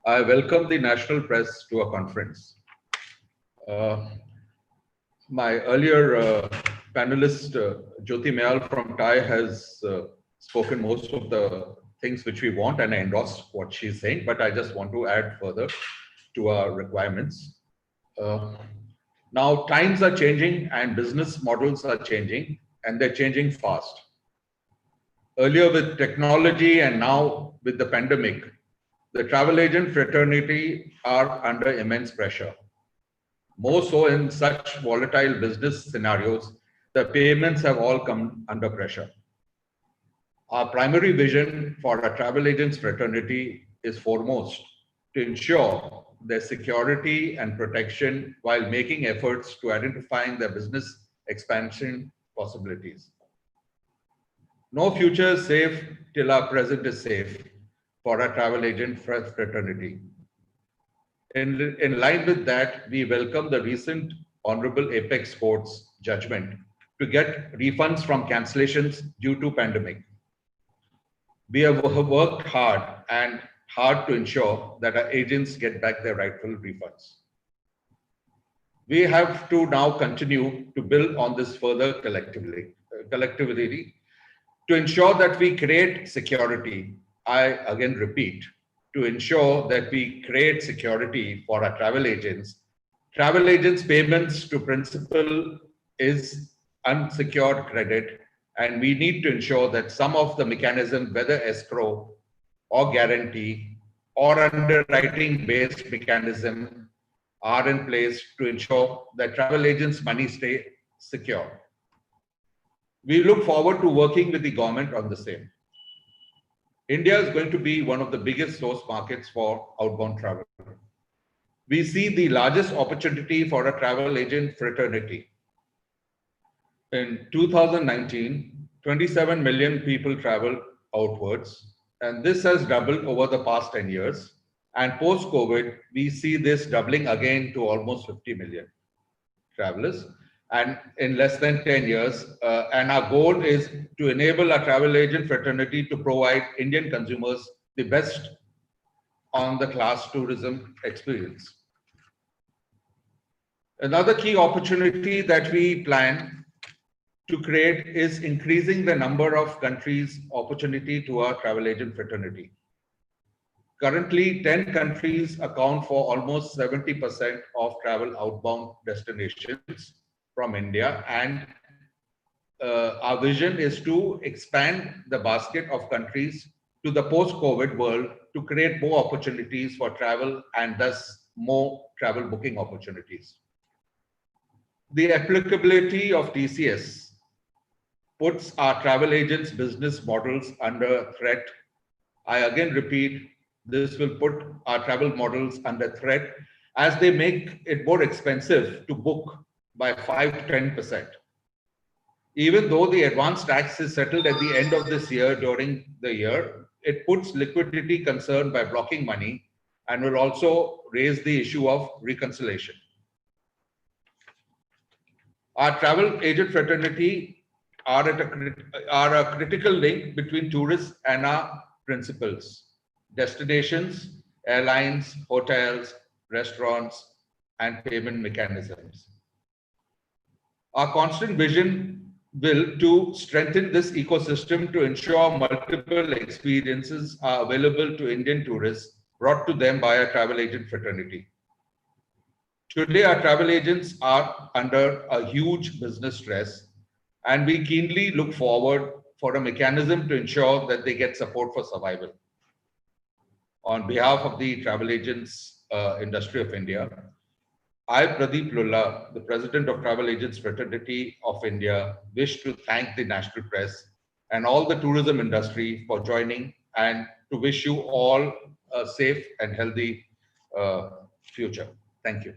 I welcome the national press to a conference. my earlier panelist, Jyoti Mayal from TAI, has spoken most of the things which we want, and I endorse what she's saying, but I just want to add further to our requirements. Now, times are changing and business models are changing, and they're changing fast. Earlier with technology and now with the pandemic, the travel agent fraternity are under immense pressure. More so in such volatile business scenarios, the payments have all come under pressure. Our primary vision for our travel agents fraternity is foremost to ensure their security and protection while making efforts to identifying their business expansion possibilities. No future is safe till our present is safe for our travel agent fraternity. In line with that, we welcome the recent Honorable Apex Court's judgment to get refunds from cancellations due to pandemic. We have worked hard to ensure that our agents get back their rightful refunds. We have to now continue to build on this further collectively to ensure that we create security. I again repeat, to ensure that we create security for our travel agents. Travel agents' payments to principal is unsecured credit, and we need to ensure that some of the mechanism, whether escrow or guarantee or underwriting-based mechanism, are in place to ensure that travel agents' money stay secure. We look forward to working with the government on the same. India is going to be one of the biggest source markets for outbound travel. We see the largest opportunity for a travel agent fraternity. In 2019, 27 million people traveled outwards, and this has doubled over the past 10 years. And post-COVID, we see this doubling again to almost 50 million travelers, and in less than 10 years. And our goal is to enable our travel agent fraternity to provide Indian consumers the best on-the-class tourism experience. Another key opportunity that we plan to create is increasing the number of countries opportunity to our travel agent fraternity. Currently, 10 countries account for almost 70% of travel outbound destinations from India, and our vision is to expand the basket of countries to the post-COVID world to create more opportunities for travel and thus more travel booking opportunities. The applicability of TCS puts our travel agents' business models under threat. I again repeat, this will put our travel models under threat as they make it more expensive to book by 5 to 10%. Even though the advance tax is settled at the end of this year during the year, it puts liquidity concern by blocking money and will also raise the issue of reconciliation. Our travel agent fraternity are a critical link between tourists and our principals, destinations, airlines, hotels, restaurants, and payment mechanisms. Our constant vision will to strengthen this ecosystem to ensure multiple experiences are available to Indian tourists brought to them by a travel agent fraternity. Today, our travel agents are under a huge business stress, and we keenly look forward for a mechanism to ensure that they get support for survival. On behalf of the Travel Agents Industry of India, I, Pradeep Lulla, the President of Travel Agents Fraternity of India, wish to thank the national press and all the tourism industry for joining, and to wish you all a safe and healthy future. Thank you.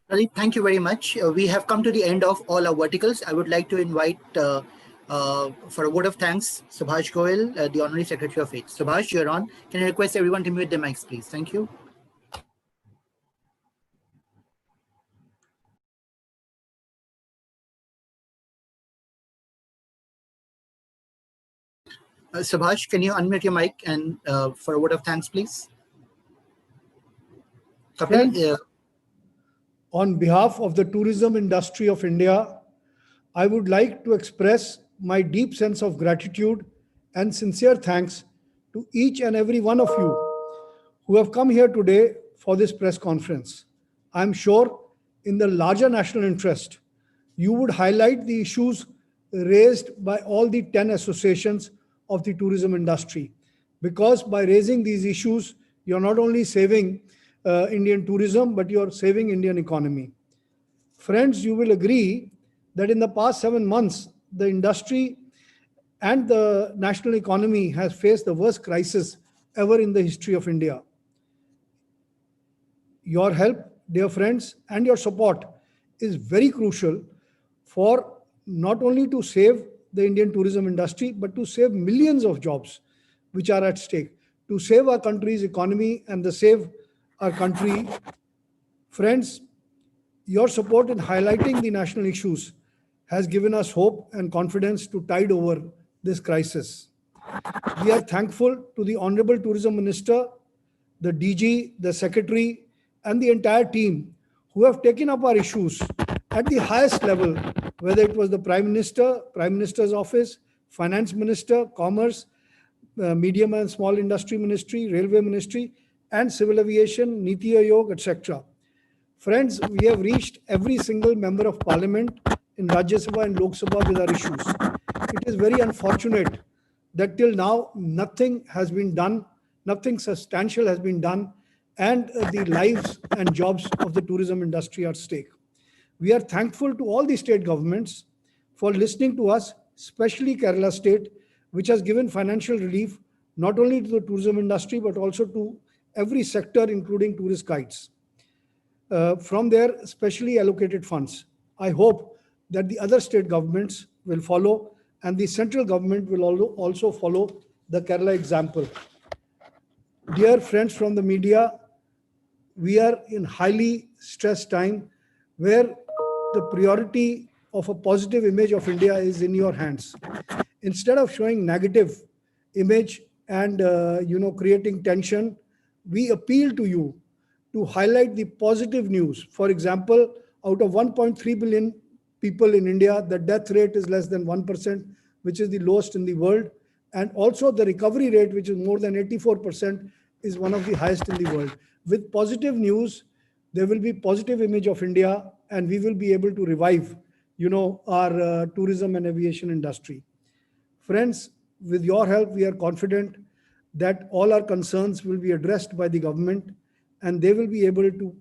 Pradeep, thank you very much. We have come to the end of all our verticals. I would like to invite for a word of thanks, Subhash Goel, the Honorary Secretary of AIDS. Subhash, you're on. Can I request everyone to mute their mics, please? Thank you. Subhash, can you unmute your mic and for a word of thanks, please? Kapil, On behalf of the tourism industry of India, I would like to express my deep sense of gratitude and sincere thanks to each and every one of you who have come here today for this press conference. I'm sure in the larger national interest, you would highlight the issues raised by all the 10 associations of the tourism industry. Because by raising these issues, you're not only saving Indian tourism, but you're saving Indian economy. Friends, you will agree that in the past 7 months, the industry and the national economy has faced the worst crisis ever in the history of India. Your help, dear friends, and your support is very crucial for not only to save the Indian tourism industry, but to save millions of jobs which are at stake, to save our country's economy and to save our country. Friends, your support in highlighting the national issues has given us hope and confidence to tide over this crisis. We are thankful to the Honorable Tourism Minister, the DG, the Secretary, and the entire team who have taken up our issues at the highest level, whether it was the Prime Minister, Prime Minister's Office, Finance Minister, Commerce, Medium and Small Industry Ministry, Railway Ministry, and Civil Aviation, Niti Aayog, etc. Friends, we have reached every single member of Parliament in Rajya Sabha and Lok Sabha with our issues. It is very unfortunate that till now nothing has been done, nothing substantial has been done, and the lives and jobs of the tourism industry are at stake. We are thankful to all the state governments for listening to us, especially Kerala State, which has given financial relief not only to the tourism industry, but also to every sector, including tourist guides, from their specially allocated funds. I hope that the other state governments will follow, and the central government will also follow the Kerala example. Dear friends from the media, we are in highly stressed time where the priority of a positive image of India is in your hands. Instead of showing negative image and creating tension, we appeal to you to highlight the positive news. For example, out of 1.3 billion people in India, the death rate is less than 1%, which is the lowest in the world. And also the recovery rate, which is more than 84%, is one of the highest in the world. With positive news, there will be positive image of India, and we will be able to revive, our tourism and aviation industry. Friends, with your help, we are confident that all our concerns will be addressed by the government, and they will be able to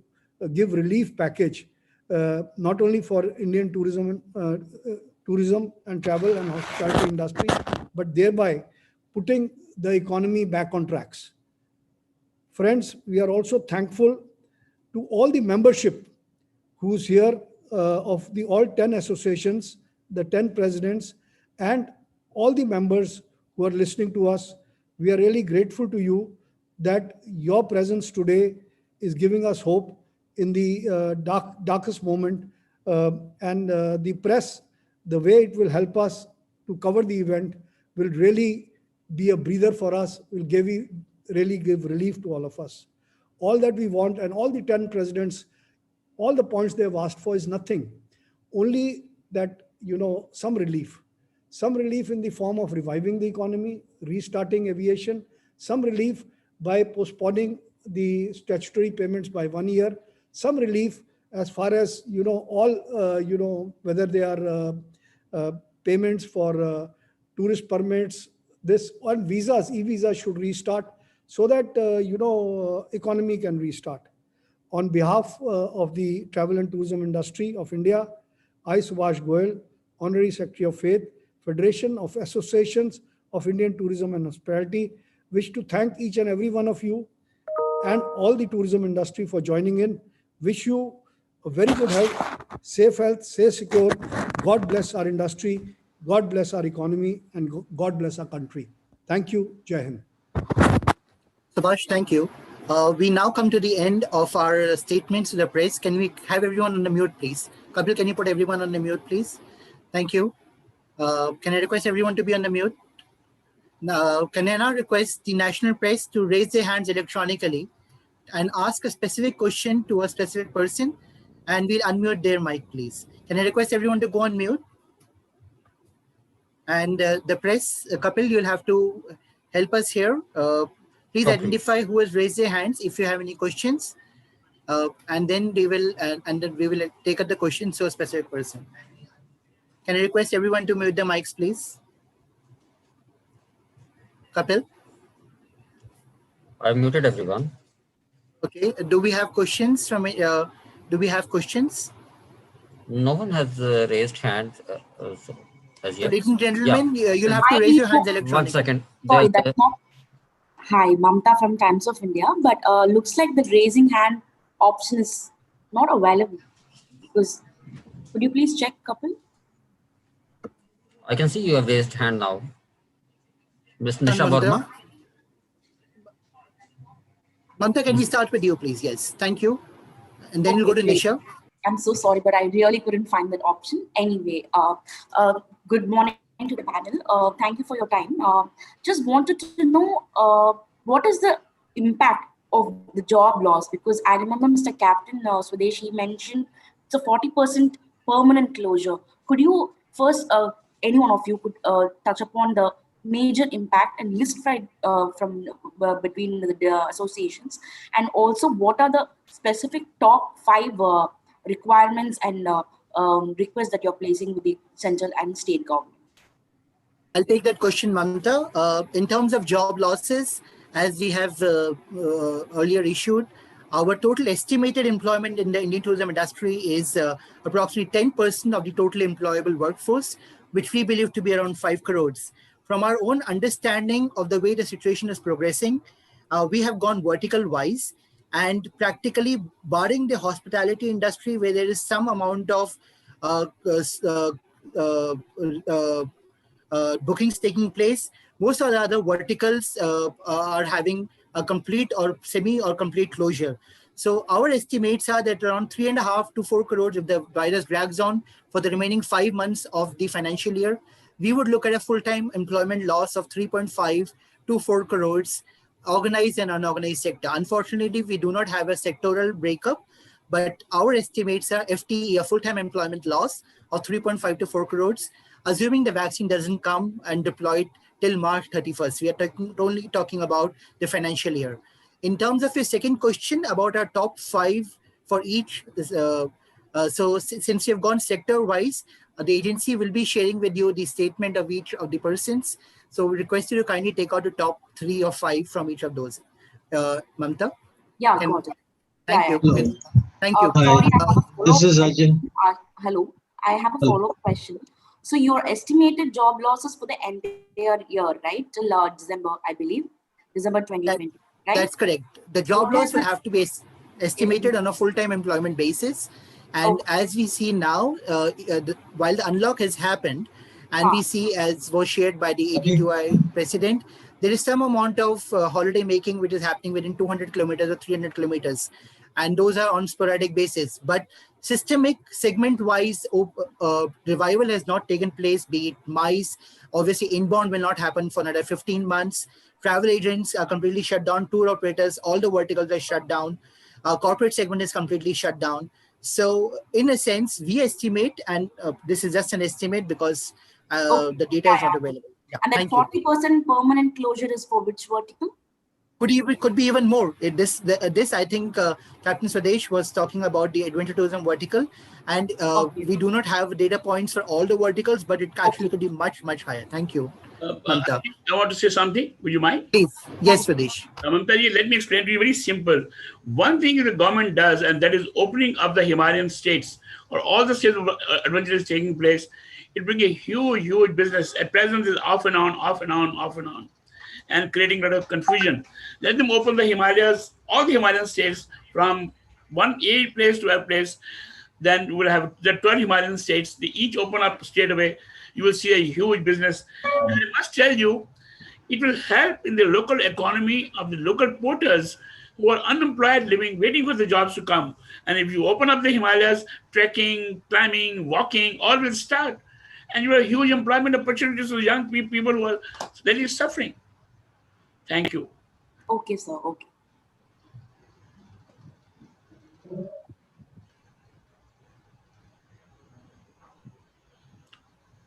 give relief package, not only for Indian tourism and travel and hospitality industry, but thereby putting the economy back on tracks. Friends, we are also thankful to all the membership who's here of the all 10 associations, the 10 presidents, and all the members who are listening to us. We are really grateful to you that your presence today is giving us hope in the darkest moment, and the press, the way it will help us to cover the event, will really be a breather for us, will really give relief to all of us. All that we want, and all the 10 presidents, all the points they have asked for is nothing. Only that, some relief in the form of reviving the economy, restarting aviation, some relief by postponing the statutory payments by 1 year, some relief as far as, whether they are payments for tourist permits, this on visas, e-visas should restart so that, economy can restart. On behalf of the travel and tourism industry of India, I, Subhash Goyal, Honorary Secretary of Faith, Federation of Associations of Indian Tourism and Hospitality, wish to thank each and every one of you and all the tourism industry for joining in. Wish you a very good health, stay secure. God bless our industry, God bless our economy, and God bless our country. Thank you. Jai Hind. Subhash, thank you. We now come to the end of our statements to the press. Can we have everyone on the mute, please? Kapil, can you put everyone on the mute, please? Thank you. Can I request everyone to be on the mute? Now, can I now request the national press to raise their hands electronically and ask a specific question to a specific person, and we'll unmute their mic, please. Can I request everyone to go on mute? And the press, Kapil, you'll have to help us here. Please identify who has raised their hands if you have any questions, and then we will take up the questions to a specific person. Can I request everyone to mute the mics, please? Kapil? I've muted everyone. Okay. Do we have questions from? Do we have questions? No one has raised hands as yet. Ladies and gentlemen, you'll have to raise your hands electronically. 1 second. Sorry, that's not. Hi, Mamta from Times of India. But looks like the raising hand option is not available. Because could you please check, Kapil? I can see you have raised hand now. Ms. Nisha Verma. Mamta, can we start with you, please? Yes, thank you. And then we'll go to great. Nisha. I'm so sorry, but I really couldn't find that option. Anyway, good morning to the panel. Thank you for your time. Just wanted to know what is the impact of the job loss? Because I remember Mr. Captain Swadeshi mentioned it's a 40% permanent closure. Could you first, any one of you could touch upon the major impact and list right from between the associations, and also what are the specific top 5 requirements and requests that you're placing with the central and state government? I'll take that question, Mamta. In terms of job losses, as we have earlier issued, our total estimated employment in the Indian tourism industry is approximately 10% of the total employable workforce, which we believe to be around 5 crores. From our own understanding of the way the situation is progressing, we have gone vertical wise, and practically barring the hospitality industry where there is some amount of bookings taking place, most of the other verticals are having a complete or semi or complete closure. So our estimates are that around 3.5 to 4 crores if the virus drags on for the remaining 5 months of the financial year, we would look at a full-time employment loss of 3.5 to 4 crores, organized and unorganized sector. Unfortunately, we do not have a sectoral breakup, but our estimates are FTE, a full-time employment loss of 3.5 to 4 crores, assuming the vaccine doesn't come and deployed till March 31st. We are only talking about the financial year. In terms of your second question about our top 5 for each, so since we have gone sector-wise, the agency will be sharing with you the statement of each of the persons. So we request you to kindly take out the top 3 or 5 from each of those. Mamta? Yeah, got it. Thank you. Thank you. Sorry, this is Ajay. Hello, I have a follow-up question. So your estimated job losses for the entire year, right? Till December, I believe, December 2020, right? That's correct. The job loss will have to be estimated on a full-time employment basis. And as we see now, while the unlock has happened, and we see, as was shared by the AD2I president, there is some amount of holiday making which is happening within 200 kilometers or 300 kilometers. And those are on sporadic basis. But systemic segment-wise revival has not taken place, be it MICE. Obviously, inbound will not happen for another 15 months. Travel agents are completely shut down. Tour operators, all the verticals are shut down. Corporate segment is completely shut down. So in a sense, we estimate, and this is just an estimate because the data is not available. Yeah, and that 40% permanent closure is for which vertical? Could be even more. This I think Captain Swadesh was talking about the adventure tourism vertical, and we do not have data points for all the verticals, but it actually could be much higher. Thank you. I want to say something. Would you mind? Please. Yes, Swadesh. Mamta ji, let me explain to you very simple. One thing the government does, and that is opening up the Himalayan states or all the states of adventure is taking place. It brings a huge business. At present, is off and on, and creating a lot of confusion. Let them open the Himalayas, all the Himalayan states, from a place to a place. Then we'll have the 12 Himalayan states. They each open up straight away. You will see a huge business. And I must tell you, it will help in the local economy of the local porters who are unemployed, living, waiting for the jobs to come. And if you open up the Himalayas, trekking, climbing, walking, all will start. And you have huge employment opportunities for young people who are really suffering. Thank you. Okay, sir. Okay.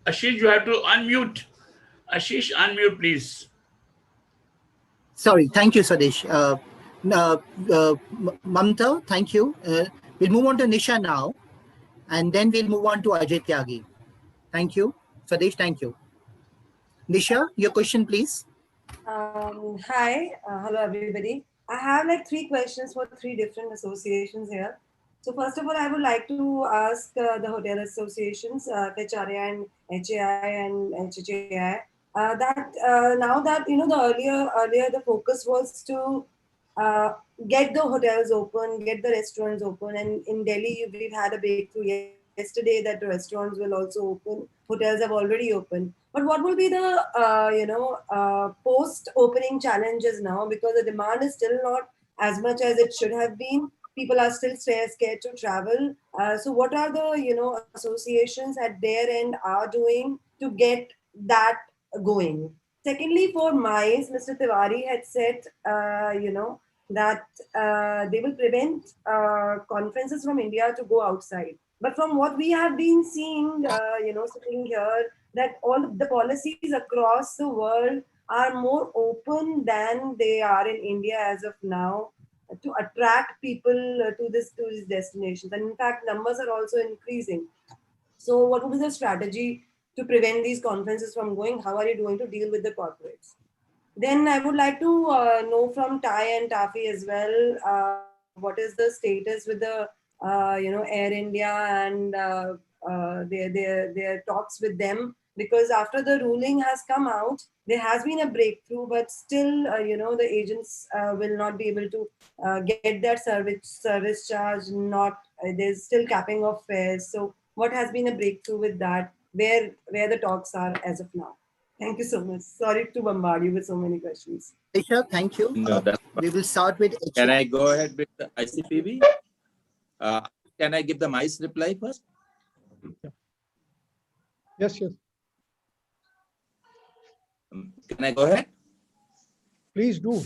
Ashish, you have to unmute. Ashish, unmute, please. Sorry, thank you, Swadesh. Mamta, thank you. We'll move on to Nisha now, and then we'll move on to Ajay Tyagi. Thank you. Swadesh, thank you. Nisha, your question, please. Hi, hello everybody. I have like 3 questions for 3 different associations here. So first of all, I would like to ask the hotel associations, HRA and HAI and HHAI, that now that the earlier the focus was to get the hotels open, get the restaurants open, and in Delhi we've had a breakthrough yesterday that the restaurants will also open, hotels have already opened. But what will be the post-opening challenges now, because the demand is still not as much as it should have been. People are still scared to travel. So what are the associations at their end are doing to get that going? Secondly, for MICE, Mr. Tiwari had said, that they will prevent conferences from India to go outside. But from what we have been seeing, sitting here, that all the policies across the world are more open than they are in India as of now to attract people to these destinations. And in fact, numbers are also increasing. So what would be the strategy to prevent these conferences from going? How are you going to deal with the corporates? Then I would like to know from Tai and Tafi as well, what is the status with the Air India and their talks with them, because after the ruling has come out, there has been a breakthrough, but still the agents will not be able to get that service charge. There's still capping of fares. So what has been a breakthrough with that? Where the talks are as of now? Thank you so much. Sorry to bombard you with so many questions. Nisha, thank you. No, that's We will start with Can I go ahead with the ICPB? Can I give the MICE reply first? Yes. Can I go ahead? Please do.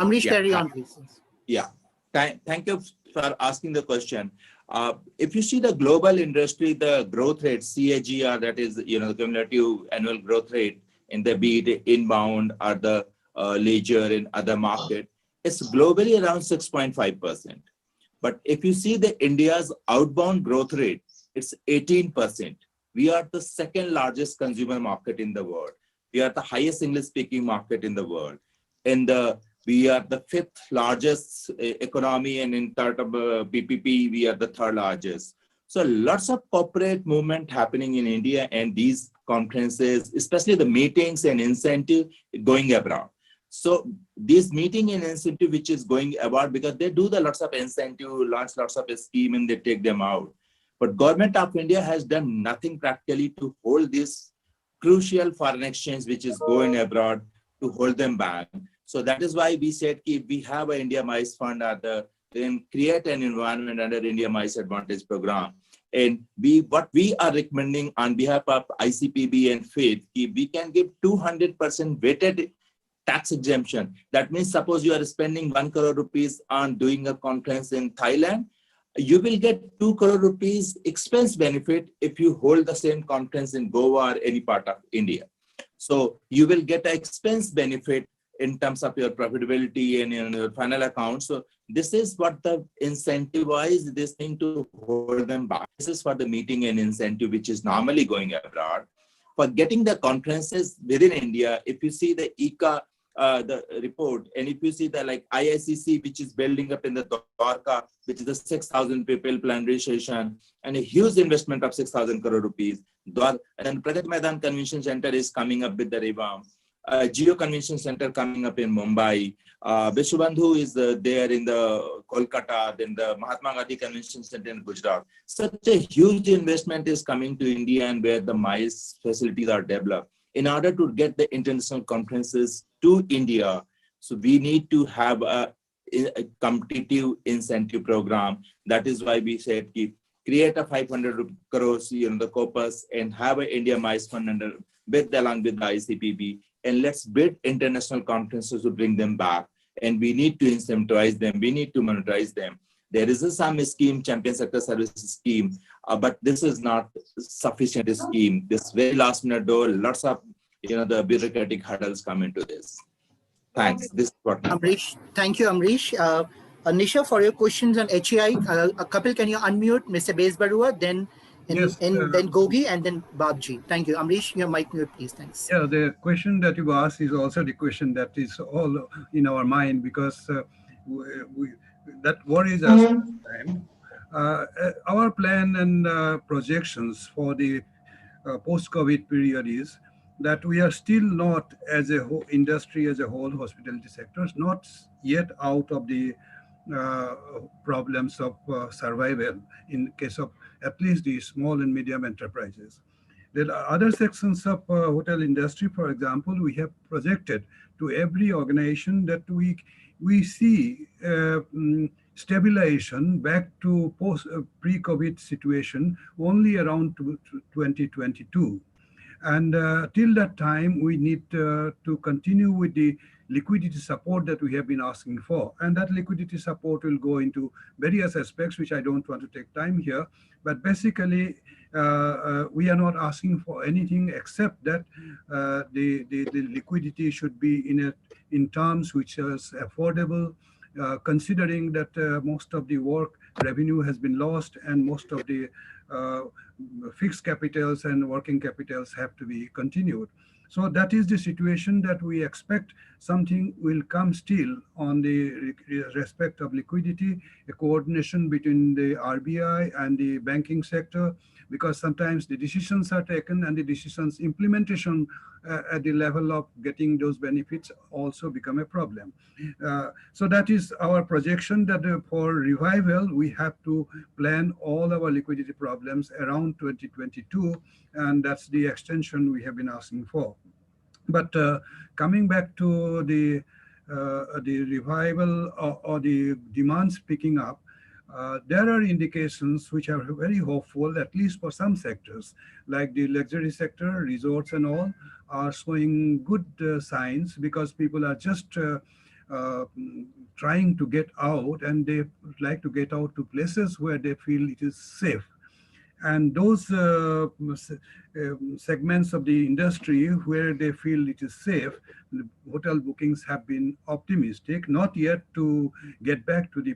Amrish, carry on, please. Yeah. Thank you for asking the question. If you see the global industry, the growth rate, CAGR, that is, the cumulative annual growth rate in the be it inbound or the leisure in other market, it's globally around 6.5%. But if you see the India's outbound growth rate, it's 18%. We are the second largest consumer market in the world. We are the highest English speaking market in the world. And we are the 5th largest economy, and in terms of PPP, we are the 3rd largest. So lots of corporate movement happening in India, and these conferences, especially the meetings and incentive going abroad. So this meeting and incentive which is going abroad, because they do the lots of incentive, launch lots of scheme, and they take them out. But Government of India has done nothing practically to hold this crucial foreign exchange which is going abroad, to hold them back. So that is why we said if we have an India MICE fund, then create an environment under India MICE Advantage Program. And what we are recommending on behalf of ICPB and FAID, we can give 200% weighted tax exemption. That means suppose you are spending 1 crore rupees on doing a conference in Thailand, you will get 2 crore rupees expense benefit if you hold the same conference in Goa or any part of India. So you will get an expense benefit in terms of your profitability and in your final account. So this is what the incentivize this thing to hold them back. This is for the meeting and incentive, which is normally going abroad. For getting the conferences within India, if you see the ICA, the report, and if you see the like IICC, which is building up in the Dwarka, which is the 6,000 people plenary session, and a huge investment of 6,000 crore rupees. And Pragati Maidan Convention Center is coming up with the revamp. Geo Convention Center coming up in Mumbai. Vishwabandhu is there in the Kolkata, then the Mahatma Gandhi Convention Center in Gujarat. Such a huge investment is coming to India, and where the MICE facilities are developed. In order to get the international conferences to India, so we need to have a competitive incentive program. That is why we said create a 500 crores, the corpus, and have an India MICE fund along with the ICPB. And let's build international conferences to bring them back. And we need to incentivize them. We need to monetize them. There is some scheme, champion sector services scheme, but this is not sufficient scheme. This very last minute door, lots of the bureaucratic hurdles come into this. Thanks. This is what. Amrish, thank you, Amrish. Nisha, for your questions on HAI, Kapil, can you unmute Mr. Bezbarua, then then Gogi, and then Babji. Thank you. Amrish, your mic mute, please. Thanks. Yeah, the question that you asked is also the question that is all in our mind, because that worries us all the time. Our plan and projections for the post-COVID period is that we are still not, as a whole industry as a whole, hospitality sectors, not yet out of the problems of survival in case of at least the small and medium enterprises. There are other sections of hotel industry, for example, we have projected to every organization that we see stabilization back to pre-COVID situation only around 2022. And till that time, we need to continue with the liquidity support that we have been asking for. And that liquidity support will go into various aspects, which I don't want to take time here. But basically, we are not asking for anything except that the liquidity should be in terms which is affordable, considering that most of the work revenue has been lost and most of the fixed capitals and working capitals have to be continued. So that is the situation that we expect something will come still on the respect of liquidity, a coordination between the RBI and the banking sector, because sometimes the decisions are taken and the decisions implementation at the level of getting those benefits also become a problem. So that is our projection, that for revival, we have to plan all our liquidity problems around 2022, and that's the extension we have been asking for. But coming back to the revival or the demands picking up, there are indications which are very hopeful, at least for some sectors, like the luxury sector, resorts and all, are showing good signs, because people are just trying to get out, and they like to get out to places where they feel it is safe. And those segments of the industry where they feel it is safe, the hotel bookings have been optimistic, not yet to get back to the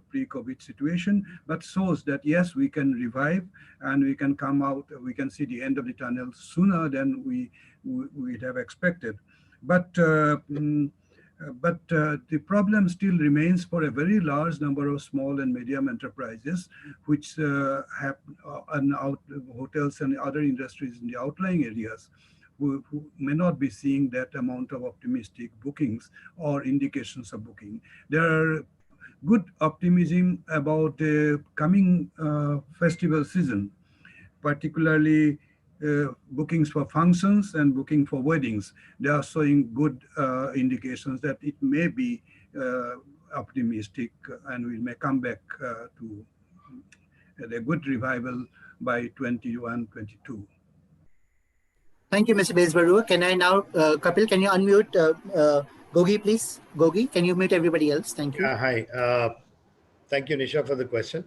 pre-COVID situation, but shows that yes, we can revive and we can come out, we can see the end of the tunnel sooner than we'd have expected. But the problem still remains for a very large number of small and medium enterprises, which have hotels and other industries in the outlying areas, who may not be seeing that amount of optimistic bookings or indications of booking. There are good optimism about the coming festival season, particularly bookings for functions and booking for weddings. They are showing good indications that it may be optimistic, and we may come back to a good revival by 21-22. Thank you, Mr. Bezbarua. Can I now, Kapil, can you unmute Gogi, please? Gogi, can you mute everybody else? Thank you. Hi. Thank you, Nisha, for the question.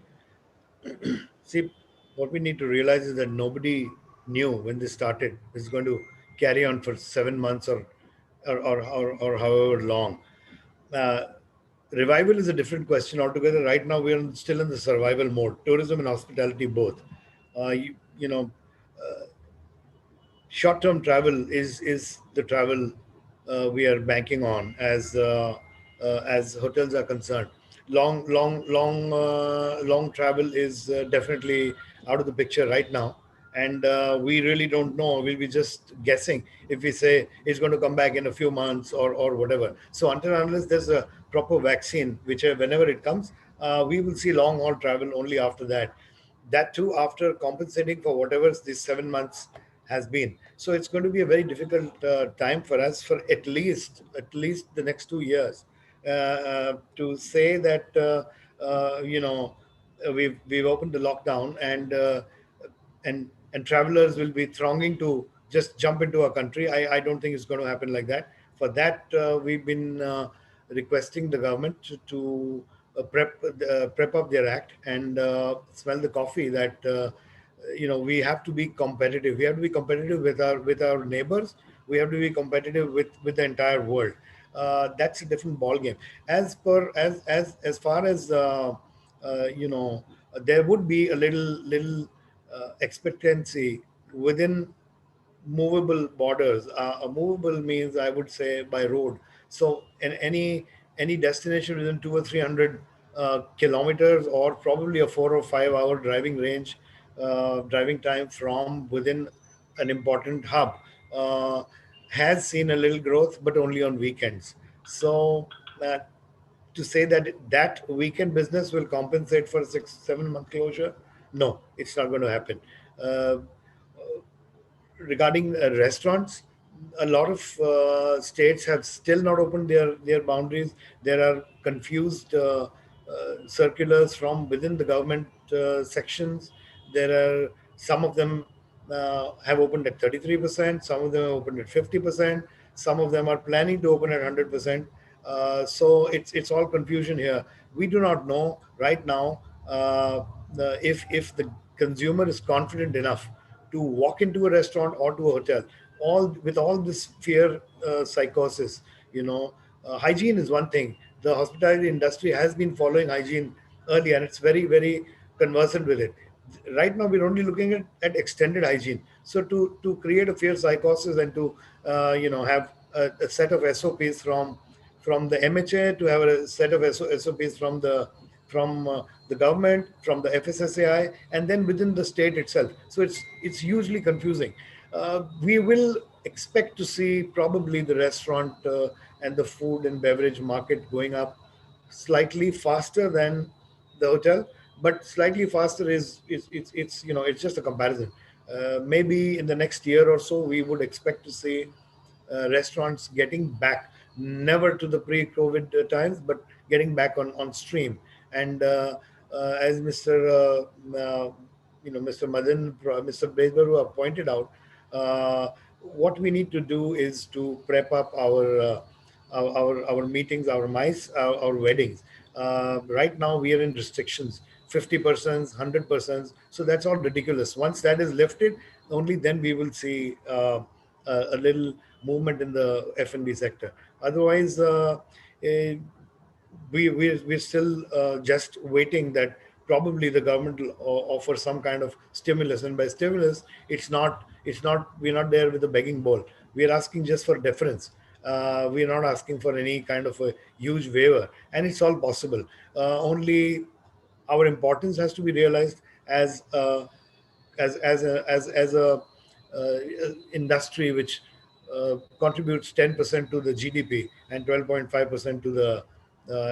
See, what we need to realize is that nobody knew when this started is going to carry on for 7 months or however long. Revival is a different question altogether. Right now, we are still in the survival mode. Tourism and hospitality both. Short-term travel is the travel we are banking on as hotels are concerned. Long travel is definitely out of the picture right now. And we really don't know. We'll be just guessing if we say it's going to come back in a few months or whatever. So unless there's a proper vaccine, whenever it comes, we will see long-haul travel only after that. That too, after compensating for whatever this 7 months has been. So it's going to be a very difficult time for us for at least the next 2 years to say that we've opened the lockdown and travelers will be thronging to just jump into our country. I don't think it's going to happen like that. For that, we've been requesting the government to prep up their act and smell the coffee that we have to be competitive. We have to be competitive with our neighbors. We have to be competitive with the entire world. That's a different ball game. As far as there would be a little expectancy within movable borders. Movable means, I would say, by road. So in any destination within 200 or 300 kilometers, or probably a 4 or 5 hour driving range, driving time from within an important hub, has seen a little growth, but only on weekends. So to say that weekend business will compensate for 6-7 month closure, no, it's not going to happen. Regarding restaurants, a lot of states have still not opened their boundaries. There are confused circulars from within the government sections. There are some of them have opened at 33%, some of them have opened at 50%, some of them are planning to open at 100%. So it's all confusion here. We do not know right now if the consumer is confident enough to walk into a restaurant or to a hotel, with all this fear psychosis. Hygiene is one thing. The hospitality industry has been following hygiene early, and it's very, very conversant with it. Right now, we're only looking at extended hygiene. So to create a fear psychosis and to have a set of SOPs from the MHA, to have a set of SOPs from the government, from the FSSAI, and then within the state itself. So it's hugely confusing. We will expect to see probably the restaurant and the food and beverage market going up slightly faster than the hotel, but slightly faster it's just a comparison. Maybe in the next year or so, we would expect to see restaurants getting back, never to the pre-COVID times, but getting back on stream. And as Mr. Madan, Mr. Bezbaru pointed out, what we need to do is to prep up our meetings, our MICE, our weddings. Right now, we are in restrictions, 50%, 100%. So that's all ridiculous. Once that is lifted, only then we will see a little movement in the F&B sector. Otherwise, we're still just waiting that probably the government will offer some kind of stimulus. And by stimulus, we're not there with a begging bowl. We're asking just for deference. We're not asking for any kind of a huge waiver, and it's all possible. Only our importance has to be realized as a industry which contributes 10% to the GDP and 12.5% to the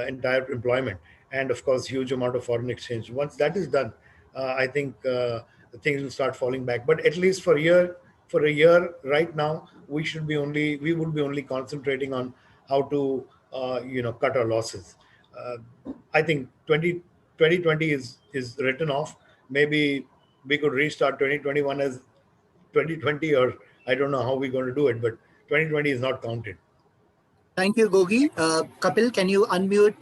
entire employment, and of course huge amount of foreign exchange. Once that is done, I think things will start falling back. But at least for a year right now, we would be only concentrating on how to cut our losses. I think 2020 is written off. Maybe we could restart 2021 as 2020, or I don't know how we're going to do it, but 2020 is not counted. Thank you, Gogi. Kapil, can you unmute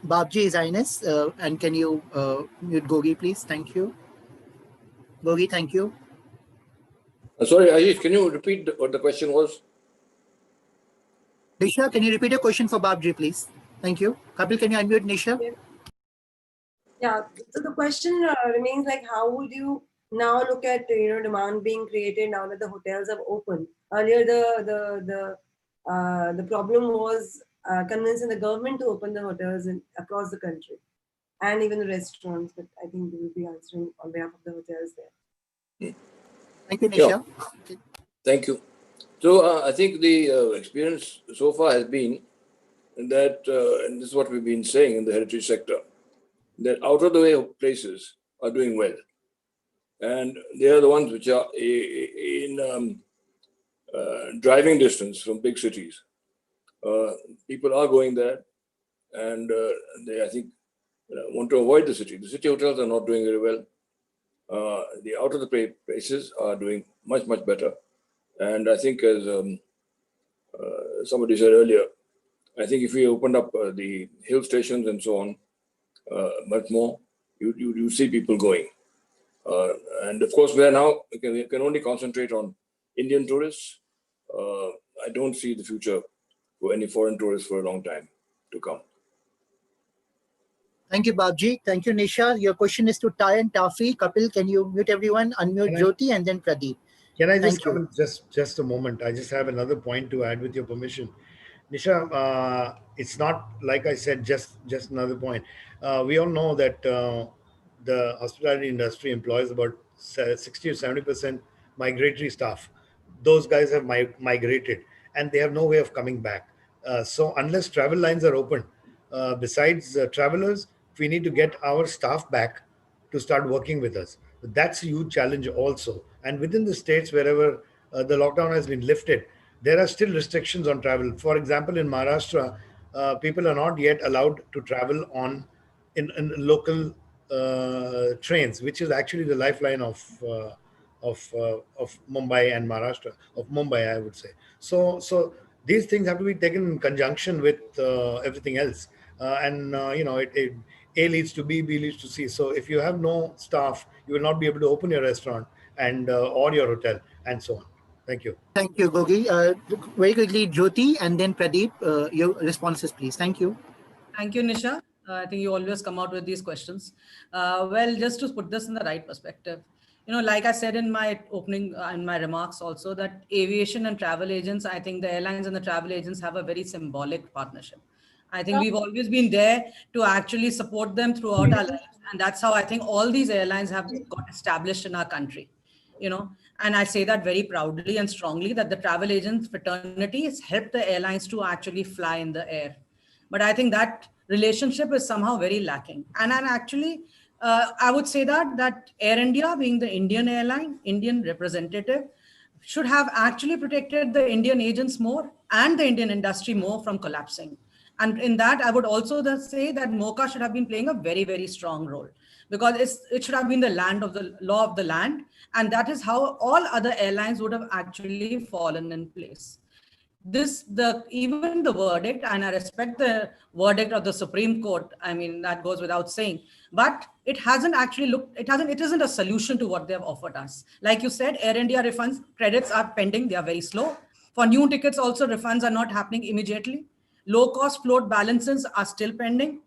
Babji His Highness, and can you mute Gogi, please? Thank you. Gogi, thank you. Sorry, Ashish, can you repeat what the question was? Nisha, can you repeat your question for Babji, please? Thank you. Kapil, can you unmute Nisha? Yeah, so the question remains like, how would you now look at demand being created now that the hotels have opened? Earlier, the problem was convincing the government to open the hotels across the country, and even the restaurants. But I think we will be answering on behalf of the hotels there. Thank you, Nisha. Yeah. Thank you. So I think the experience so far has been that, and this is what we've been saying in the heritage sector, that out of the way places are doing well. And they are the ones which are in driving distance from big cities. People are going there, and they, I think, want to avoid the city. The city hotels are not doing very well. The out of the places are doing much, much better. And I think, as somebody said earlier, I think if we opened up the hill stations and so on, much more, you see people going. And of course, we can only concentrate on Indian tourists. I don't see the future for any foreign tourists for a long time to come. Thank you, Babji. Thank you, Nisha. Your question is to Ty and Tafi. Kapil, can you mute everyone, unmute Jyoti, and then Pradeep. Can I just come in just a moment? I just have another point to add with your permission. Nisha, it's not like I said, just another point. We all know that the hospitality industry employs about 60 or 70% migratory staff. Those guys have migrated and they have no way of coming back. So unless travel lines are open, besides travelers, we need to get our staff back to start working with us. That's a huge challenge also. And within the states, wherever the lockdown has been lifted, there are still restrictions on travel. For example, in Maharashtra, people are not yet allowed to travel in local trains, which is actually the lifeline of Mumbai and Maharashtra, of Mumbai, I would say. So these things have to be taken in conjunction with everything else. A leads to B, B leads to C. So if you have no staff, you will not be able to open your restaurant and or your hotel and so on. Thank you. Thank you, Gogi. Very quickly, Jyoti and then Pradeep, your responses, please. Thank you. Thank you, Nisha. I think you always come out with these questions. Well, just to put this in the right perspective, like I said in my opening, in my remarks also, that aviation and travel agents, I think the airlines and the travel agents have a very symbolic partnership. I think we've always been there to actually support them throughout our lives. And that's how I think all these airlines have got established in our country, and I say that very proudly and strongly that the travel agent fraternity has helped the airlines to actually fly in the air. But I think that relationship is somehow very lacking. And actually, I would say that Air India, being the Indian airline, Indian representative, should have actually protected the Indian agents more and the Indian industry more from collapsing. And in that, I would also say that MOCA should have been playing a very, very strong role, because it should have been the land of the law of the land. And that is how all other airlines would have actually fallen in place. Even the verdict, and I respect the verdict of the Supreme Court, I mean, that goes without saying, but it hasn't actually it isn't a solution to what they have offered us. Like you said, Air India refunds, credits are pending, they are very slow. For new tickets also, refunds are not happening immediately. Low cost float balances are still pending.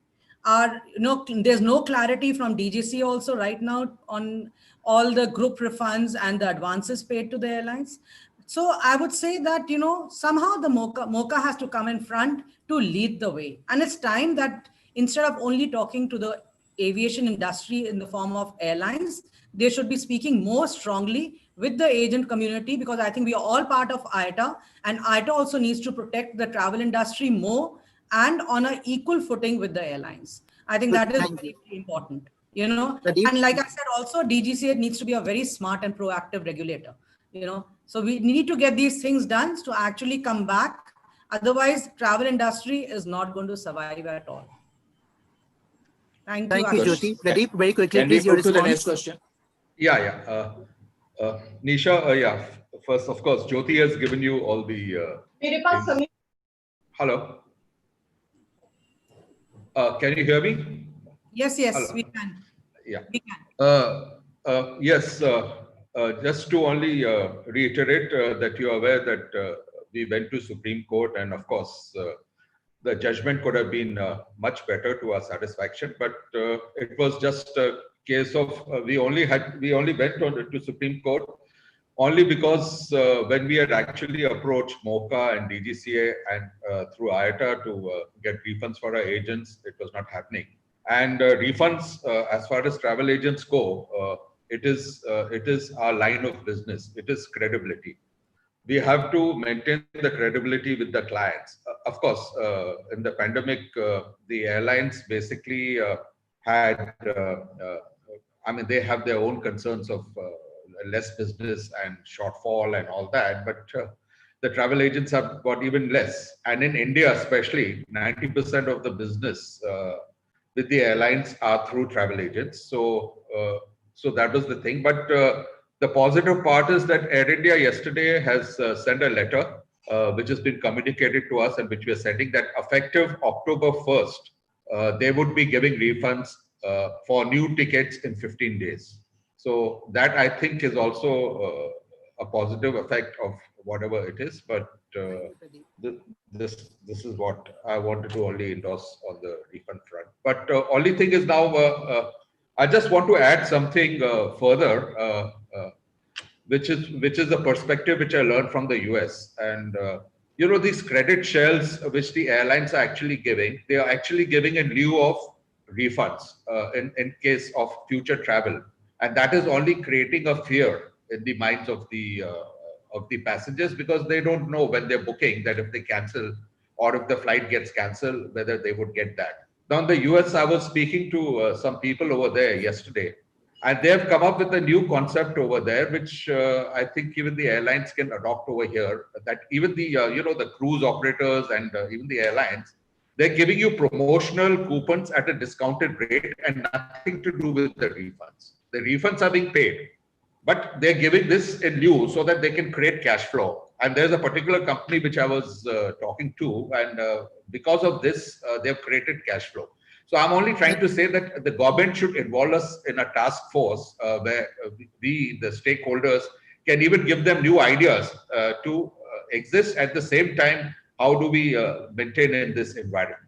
There's no clarity from DGC also right now on all the group refunds and the advances paid to the airlines. So I would say that, somehow the MOCA has to come in front to lead the way. And it's time that instead of only talking to the aviation industry in the form of airlines, they should be speaking more strongly with the agent community, because I think we are all part of IATA, and IATA also needs to protect the travel industry more and on an equal footing with the airlines. I think that is very important, and like I said, also DGCA needs to be a very smart and proactive regulator, so we need to get these things done to actually come back. Otherwise, travel industry is not going to survive at all. Thank you, Jyoti. Pradeep, very quickly, Can please, we your move to the response. next question? Yeah. Nisha, first, of course, Jyoti has given you all the... Hello? Can you hear me? Yes, Hello. we can. Yeah. We can. Yes, just to only reiterate that you are aware that we went to Supreme Court, and of course, the judgment could have been much better to our satisfaction, but it was just a case of we only went to Supreme Court only because when we had actually approached MOCA and DGCA and through IATA to get refunds for our agents, it was not happening. And refunds, as far as travel agents go, it is our line of business. It is credibility. We have to maintain the credibility with the clients. Of course, in the pandemic, the airlines basically had, they have their own concerns of less business and shortfall and all that, but the travel agents have got even less. And in India, especially, 90% of the business with the airlines are through travel agents. So that was the thing. But the positive part is that Air India yesterday has sent a letter which has been communicated to us and which we are sending, that effective October 1st, they would be giving refunds for new tickets in 15 days. So that I think is also a positive effect of whatever it is. But this is what I wanted to only endorse on the refund front. But only thing is now, I just want to add something further, which is the perspective which I learned from the US. And you know, these credit shells which the airlines are actually giving, they are actually giving in lieu of refunds in case of future travel, and that is only creating a fear in the minds of the passengers, because they don't know when they're booking that if they cancel or if the flight gets cancelled, whether they would get that. Now in the US, I was speaking to some people over there yesterday, and they have come up with a new concept over there, which I think even the airlines can adopt over here. That even the you know, the cruise operators and even the airlines, they're giving you promotional coupons at a discounted rate and nothing to do with the refunds. The refunds are being paid, but they're giving this in lieu so that they can create cash flow. And there's a particular company which I was talking to, and because of this, they've created cash flow. So I'm only trying to say that the government should involve us in a task force where we, the stakeholders, can even give them new ideas to exist. At the same time, how do we maintain in this environment?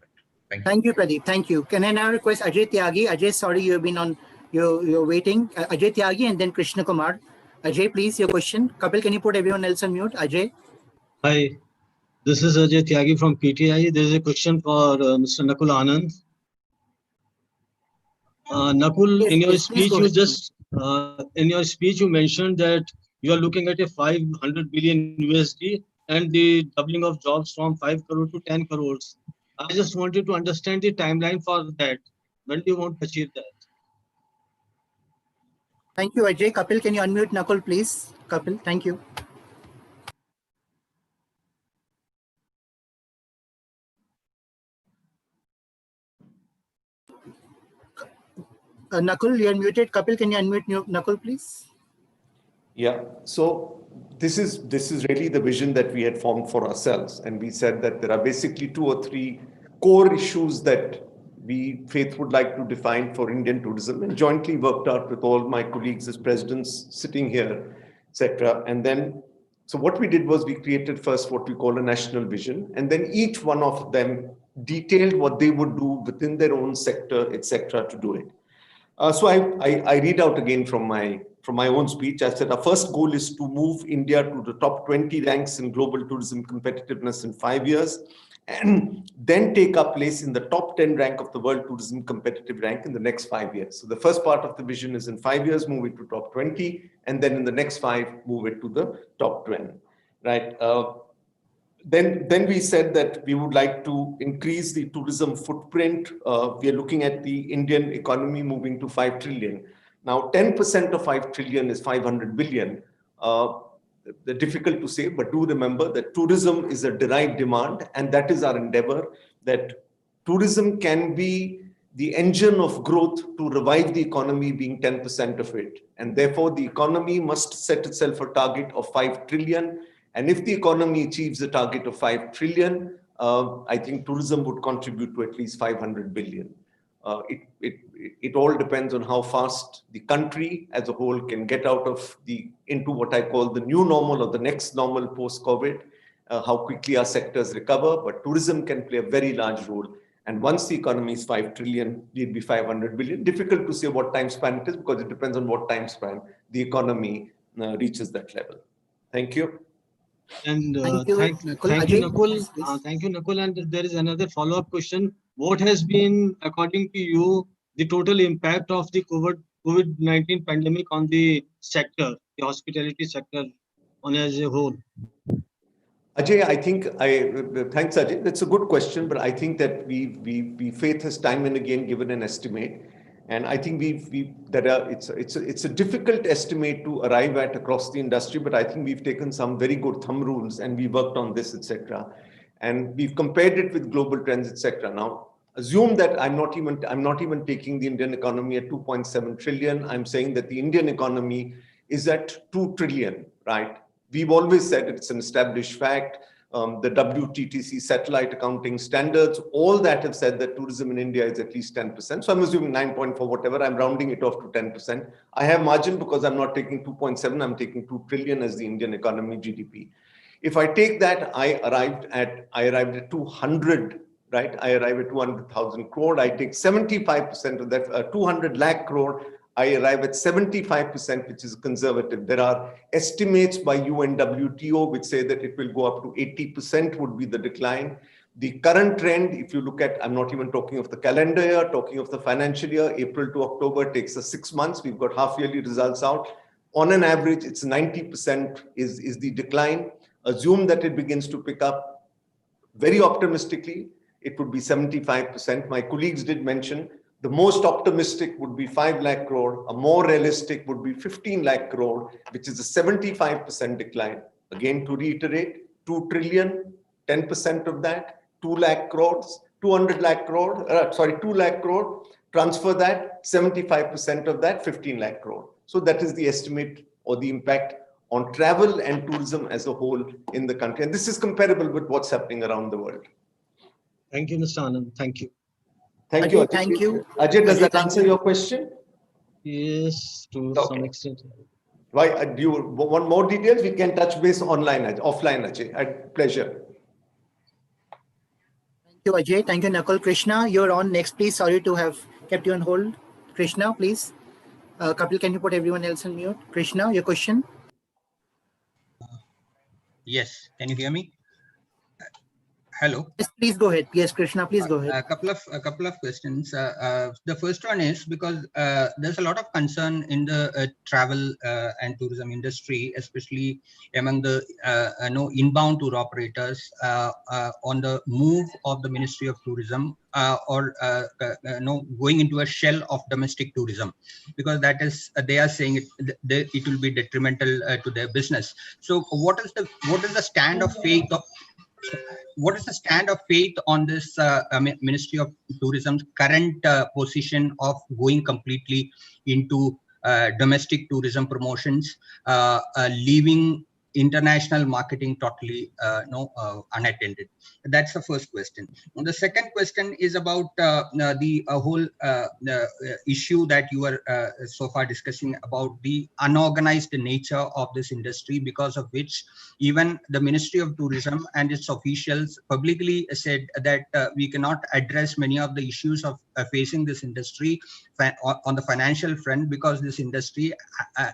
Thank you, Pradeep. Thank you. Can I now request Ajay Tyagi? Ajay, sorry, you've been on, you're waiting. Ajay Tyagi and then Krishna Kumar. Ajay, please, your question. Kapil, can you put everyone else on mute? Ajay. Hi, this is Ajay Tyagi from PTI. There is a question for Mr. Nakul Anand. Nakul, Yes, in your yes, please speech, go you ahead. just you mentioned that you are looking at a 500 billion USD and the doubling of jobs from 5 crore to 10 crores. I just wanted to understand the timeline for that. When do you want to achieve that? Thank you, Ajay. Kapil, can you unmute Nakul, please? Kapil, thank you. Nakul, you're muted. Kapil, can you unmute Nakul, please? Yeah, so this is really the vision that we had formed for ourselves, and we said that there are basically 2 or 3 core issues that we, Faith, would like to define for Indian tourism, and jointly worked out with all my colleagues as presidents sitting here, etc. And then, so what we did was we created first what we call a national vision, and then each one of them detailed what they would do within their own sector, etc., to do it. So I read out again from my own speech. I said our first goal is to move India to the top 20 ranks in global tourism competitiveness in 5 years, and then take our place in the top 10 rank of the world tourism competitive rank in the next 5 years. So the first part of the vision is in 5 years, move it to top 20, and then in the next 5, move it to the top 20, right? Then we said that we would like to increase the tourism footprint. We are looking at the Indian economy moving to 5 trillion. Now, 10% of 5 trillion is 500 billion. They're difficult to say, but do remember that tourism is a derived demand, and that is our endeavor, that tourism can be the engine of growth to revive the economy, being 10% of it. And therefore, the economy must set itself a target of 5 trillion. And if the economy achieves a target of 5 trillion, I think tourism would contribute to at least 500 billion. It all depends on how fast the country as a whole can get out of into what I call the new normal or the next normal post-COVID, how quickly our sectors recover. But tourism can play a very large role. And once the economy is 5 trillion, it'll be 500 billion. Difficult to say what time span it is, because it depends on what time span the economy reaches that level. Thank you. And Thank you, thank you, Nakul. Thank you, Nakul. And there is another follow-up question. What has been, according to you, the total impact of the COVID-19 pandemic on the sector, the hospitality sector, on as a whole? Ajay, I think thanks, Ajay. That's a good question, but I think that we Faith has time and again given an estimate. And I think it's a difficult estimate to arrive at across the industry, but I think we've taken some very good thumb rules and we worked on this, etc. And we've compared it with global trends, etc. Now, assume that I'm not even taking the Indian economy at 2.7 trillion. I'm saying that the Indian economy is at 2 trillion, right? We've always said it's an established fact. the WTTC satellite accounting standards, all that have said that tourism in India is at least 10%. So I'm assuming 9.4, whatever, I'm rounding it off to 10%. I have margin because I'm not taking 2.7, I'm taking 2 trillion as the Indian economy GDP. If I take that, I arrived at 200, right? I arrive at 200,000 crore. I take 75% of that, 200 lakh crore. I arrive at 75%, which is conservative. There are estimates by UNWTO which say that it will go up to 80% would be the decline. The current trend, if you look at, I'm not even talking of the calendar year, talking of the financial year, April to October takes us 6 months. We've got half-yearly results out. On an average, it's 90% is the decline. Assume that it begins to pick up very optimistically. It would be 75%. My colleagues did mention the most optimistic would be 5 lakh crore. A more realistic would be 15 lakh crore, which is a 75% decline. Again, to reiterate, 2 trillion, 10% of that, 2 lakh crores, 200 lakh crore, 2 lakh crore, transfer that, 75% of that, 15 lakh crore. So that is the estimate or the impact on travel and tourism as a whole in the country. And this is comparable with what's happening around the world. Thank you, Mr. Anand. Thank you. Thank Ajay, you. thank you. Ajay, does Ajay, that thank answer you. your question? Yes, to some extent. Why do you want more details? We can touch base online, offline, Ajay. Pleasure. Thank you, Ajay. Thank you, Nakul. Krishna, you're on next, please. Sorry to have kept you on hold. Krishna, please. Kapil, can you put everyone else on mute? Krishna, your question? Yes, can you hear me? Hello. Yes, please go ahead. Yes, Krishna, please go ahead. A couple of questions. The first one is because there's a lot of concern in the travel and tourism industry, especially among the inbound tour operators on the move of the Ministry of Tourism going into a shell of domestic tourism, because that is they are saying it will be detrimental to their business. So what is the stand of faith of what is the stand of faith on this Ministry of Tourism's current position of going completely into domestic tourism promotions, leaving international marketing totally unattended? That's the first question. And the second question is about the whole issue that you were so far discussing about the unorganized nature of this industry, because of which even the Ministry of Tourism and its officials publicly said that we cannot address many of the issues of facing this industry on the financial front, because this industry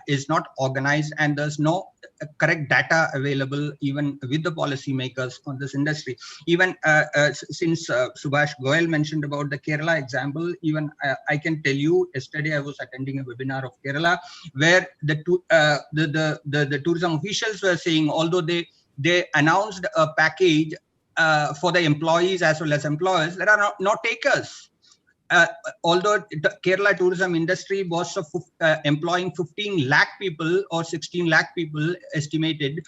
is not organized and there's no correct data available even with the policymakers on this industry. Even since Subhash Goyal mentioned about the Kerala example, even I can tell you, yesterday I was attending a webinar of Kerala where the tourism officials were saying, although they announced a package for the employees as well as employers, there are no takers. Although the Kerala tourism industry was employing 15 lakh people or 16 lakh people estimated,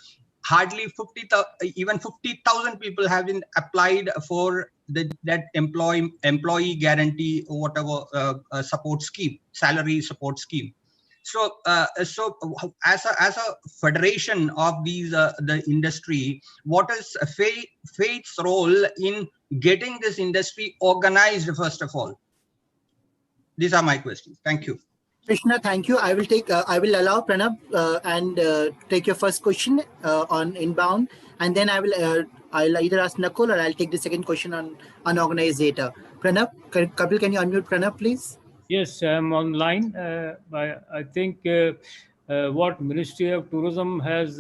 hardly 50,000 people have been applied for that employee guarantee or whatever support scheme, salary support scheme. So, as a federation of these the industry, what is faith's role in getting this industry organized first of all? These are my questions. Thank you. Krishna, thank you. I will allow Pranab and take your first question on inbound, and then I'll either ask Nakul or I'll take the second question on unorganized data. Pranab, Kapil, can you unmute Pranab, please? Yes, I'm online. I think what Ministry of Tourism has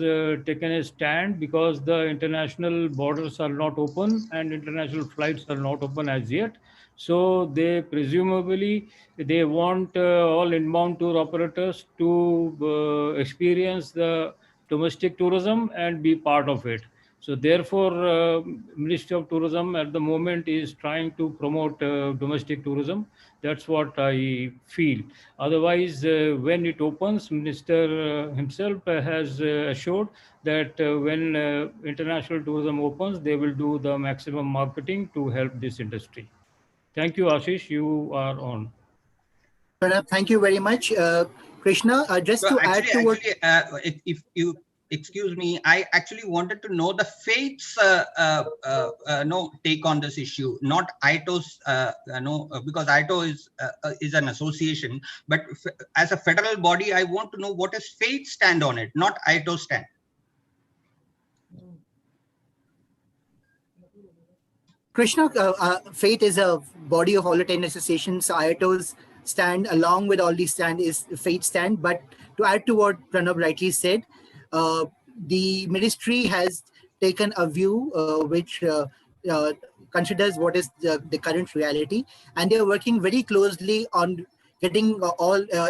taken a stand, because the international borders are not open and international flights are not open as yet. So they presumably they want all inbound tour operators to experience the domestic tourism and be part of it. So therefore, Ministry of Tourism at the moment is trying to promote domestic tourism. That's what I feel. Otherwise, when it opens, Minister himself has assured that when international tourism opens, they will do the maximum marketing to help this industry. Thank you, Ashish. You are on. Pranab, thank you very much. Krishna, just so to add to what... if you excuse me, I actually wanted to know the faith's take on this issue, not ITO's, because ITO is an association, but as a federal body, I want to know what is faith stand on it, not ITO stand. Krishna, faith is a body of all the 10 associations. IATO's stand, along with all these stand, is faith stand. But to add to what Pranab rightly said, the ministry has taken a view which considers what is the current reality, and they are working very closely on getting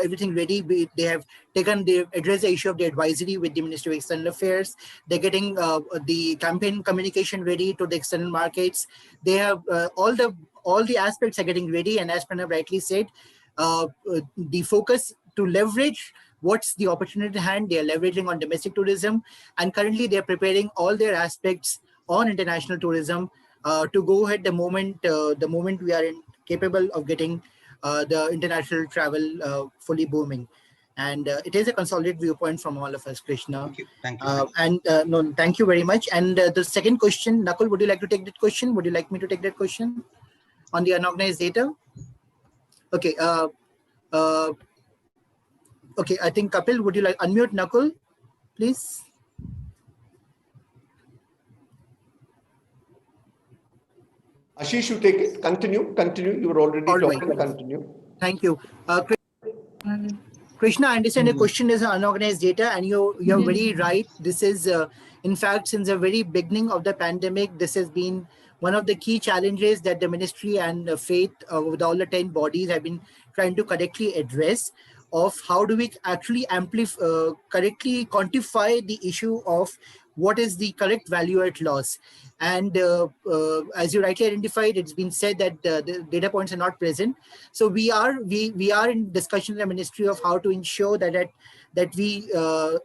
everything ready. They have addressed the issue of the advisory with the Ministry of External Affairs. They're getting the campaign communication ready to the external markets. They have all the aspects are getting ready, and as Pranab rightly said, the focus to leverage what's the opportunity at hand. They are leveraging on domestic tourism, and currently they are preparing all their aspects on international tourism to go ahead the moment we are capable of getting the international travel fully booming. And it is a consolidated viewpoint from all of us, Krishna. Thank you. No, thank you very much. And the second question, Nakul, would you like to take that question? Would you like me to take that question on the unorganized data? Okay. Okay, I think Kapil, would you like unmute Nakul, please? Ashish, you take it. Continue. You were already talking. Right. Continue. Thank you. Krishna, I understand the question is unorganized data, and you're very right. This is, in fact, since the very beginning of the pandemic, this has been one of the key challenges that the ministry and faith with all the 10 bodies have been trying to correctly address, of how do we actually correctly quantify the issue of what is the correct value at loss. And as you rightly identified, it's been said that the data points are not present. So we are in discussion with the ministry of how to ensure that we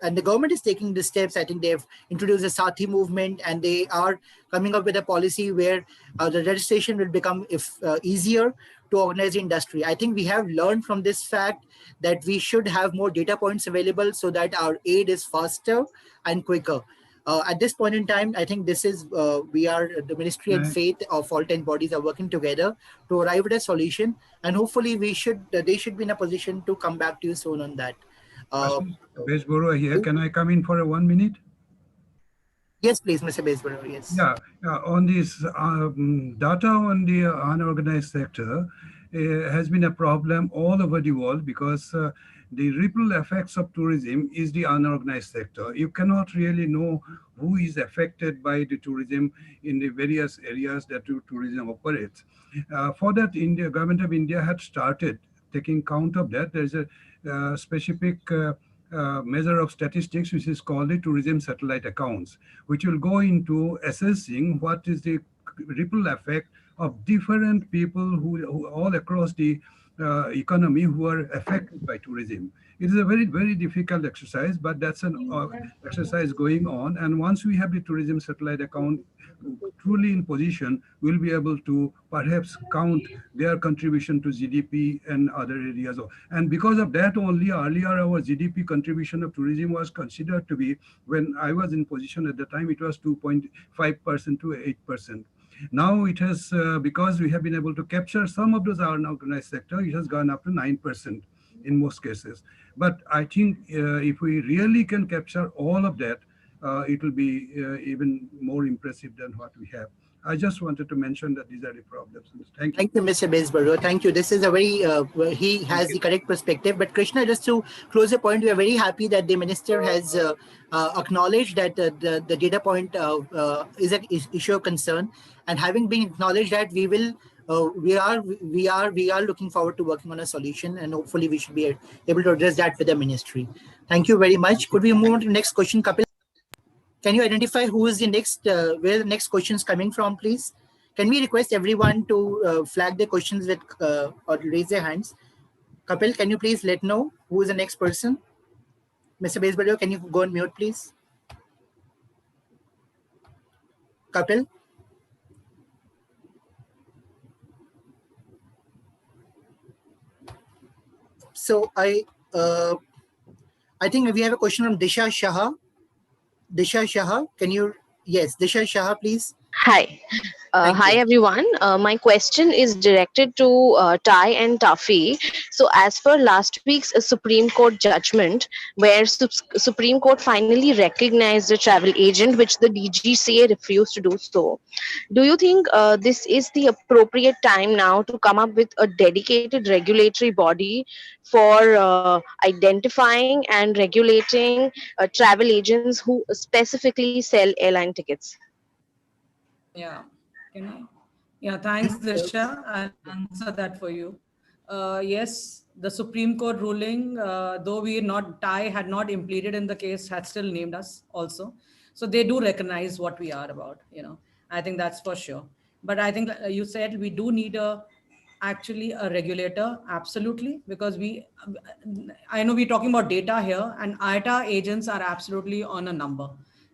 and the government is taking the steps. I think they've introduced a Saathi movement, and they are coming up with a policy where the registration will become easier to organize the industry. I think we have learned from this fact that we should have more data points available so that our aid is faster and quicker. At this point in time, I think this is, the ministry and faith of all 10 bodies are working together to arrive at a solution, and hopefully they should be in a position to come back to you soon on that. Besborough here, can I come in for a 1 minute? Yes, please, Mr. Besborough, yes. Yeah, on this data on the unorganized sector has been a problem all over the world, because the ripple effects of tourism is the unorganized sector. You cannot really know who is affected by the tourism in the various areas that tourism operates. For that, India, Government of India had started taking count of that. There's a specific measure of statistics which is called the tourism satellite accounts, which will go into assessing what is the ripple effect of different people who all across the economy who are affected by tourism. It is a very, very difficult exercise, but that's an exercise going on. And once we have the tourism satellite account truly in position, we'll be able to perhaps count their contribution to GDP and other areas. And because of that only, earlier our GDP contribution of tourism was considered to be, when I was in position at the time, it was 2.5% to 8%. Now it has, because we have been able to capture some of those unorganized sector, it has gone up to 9% in most cases. But I think if we really can capture all of that, it will be even more impressive than what we have. I just wanted to mention that these are the problems. Thank you. Thank you, Mr. Besborough. Thank you. This is a very, he has the correct perspective. But Krishna, just to close the point, we are very happy that the minister has acknowledged that the data point is an issue of concern. And having been acknowledged that, we are looking forward to working on a solution, and hopefully we should be able to address that with the ministry. Thank you very much. Could we move on to the next question, Kapil? Can you identify who is the next, where the next question is coming from, please? Can we request everyone to flag their questions with or raise their hands? Kapil, can you please let know who is the next person? Mr. Besborough, can you go on mute, please? Kapil? So I think we have a question from Disha Shah. Disha Shah, can you? Yes, Disha Shah, please. Hi. Hi, everyone. My question is directed to Ty and Tafi. So, as per last week's Supreme Court judgment, where Supreme Court finally recognized the travel agent, which the DGCA refused to do so, do you think this is the appropriate time now to come up with a dedicated regulatory body for identifying and regulating travel agents who specifically sell airline tickets? Yeah. Can I? Yeah, thanks, Disha. I'll answer that for you. Yes, the Supreme Court ruling, though Thai had not implemented in the case, had still named us also. So they do recognize what we are about, I think that's for sure. But I think you said we do need actually a regulator, absolutely, because I know we're talking about data here, and IATA agents are absolutely on a number.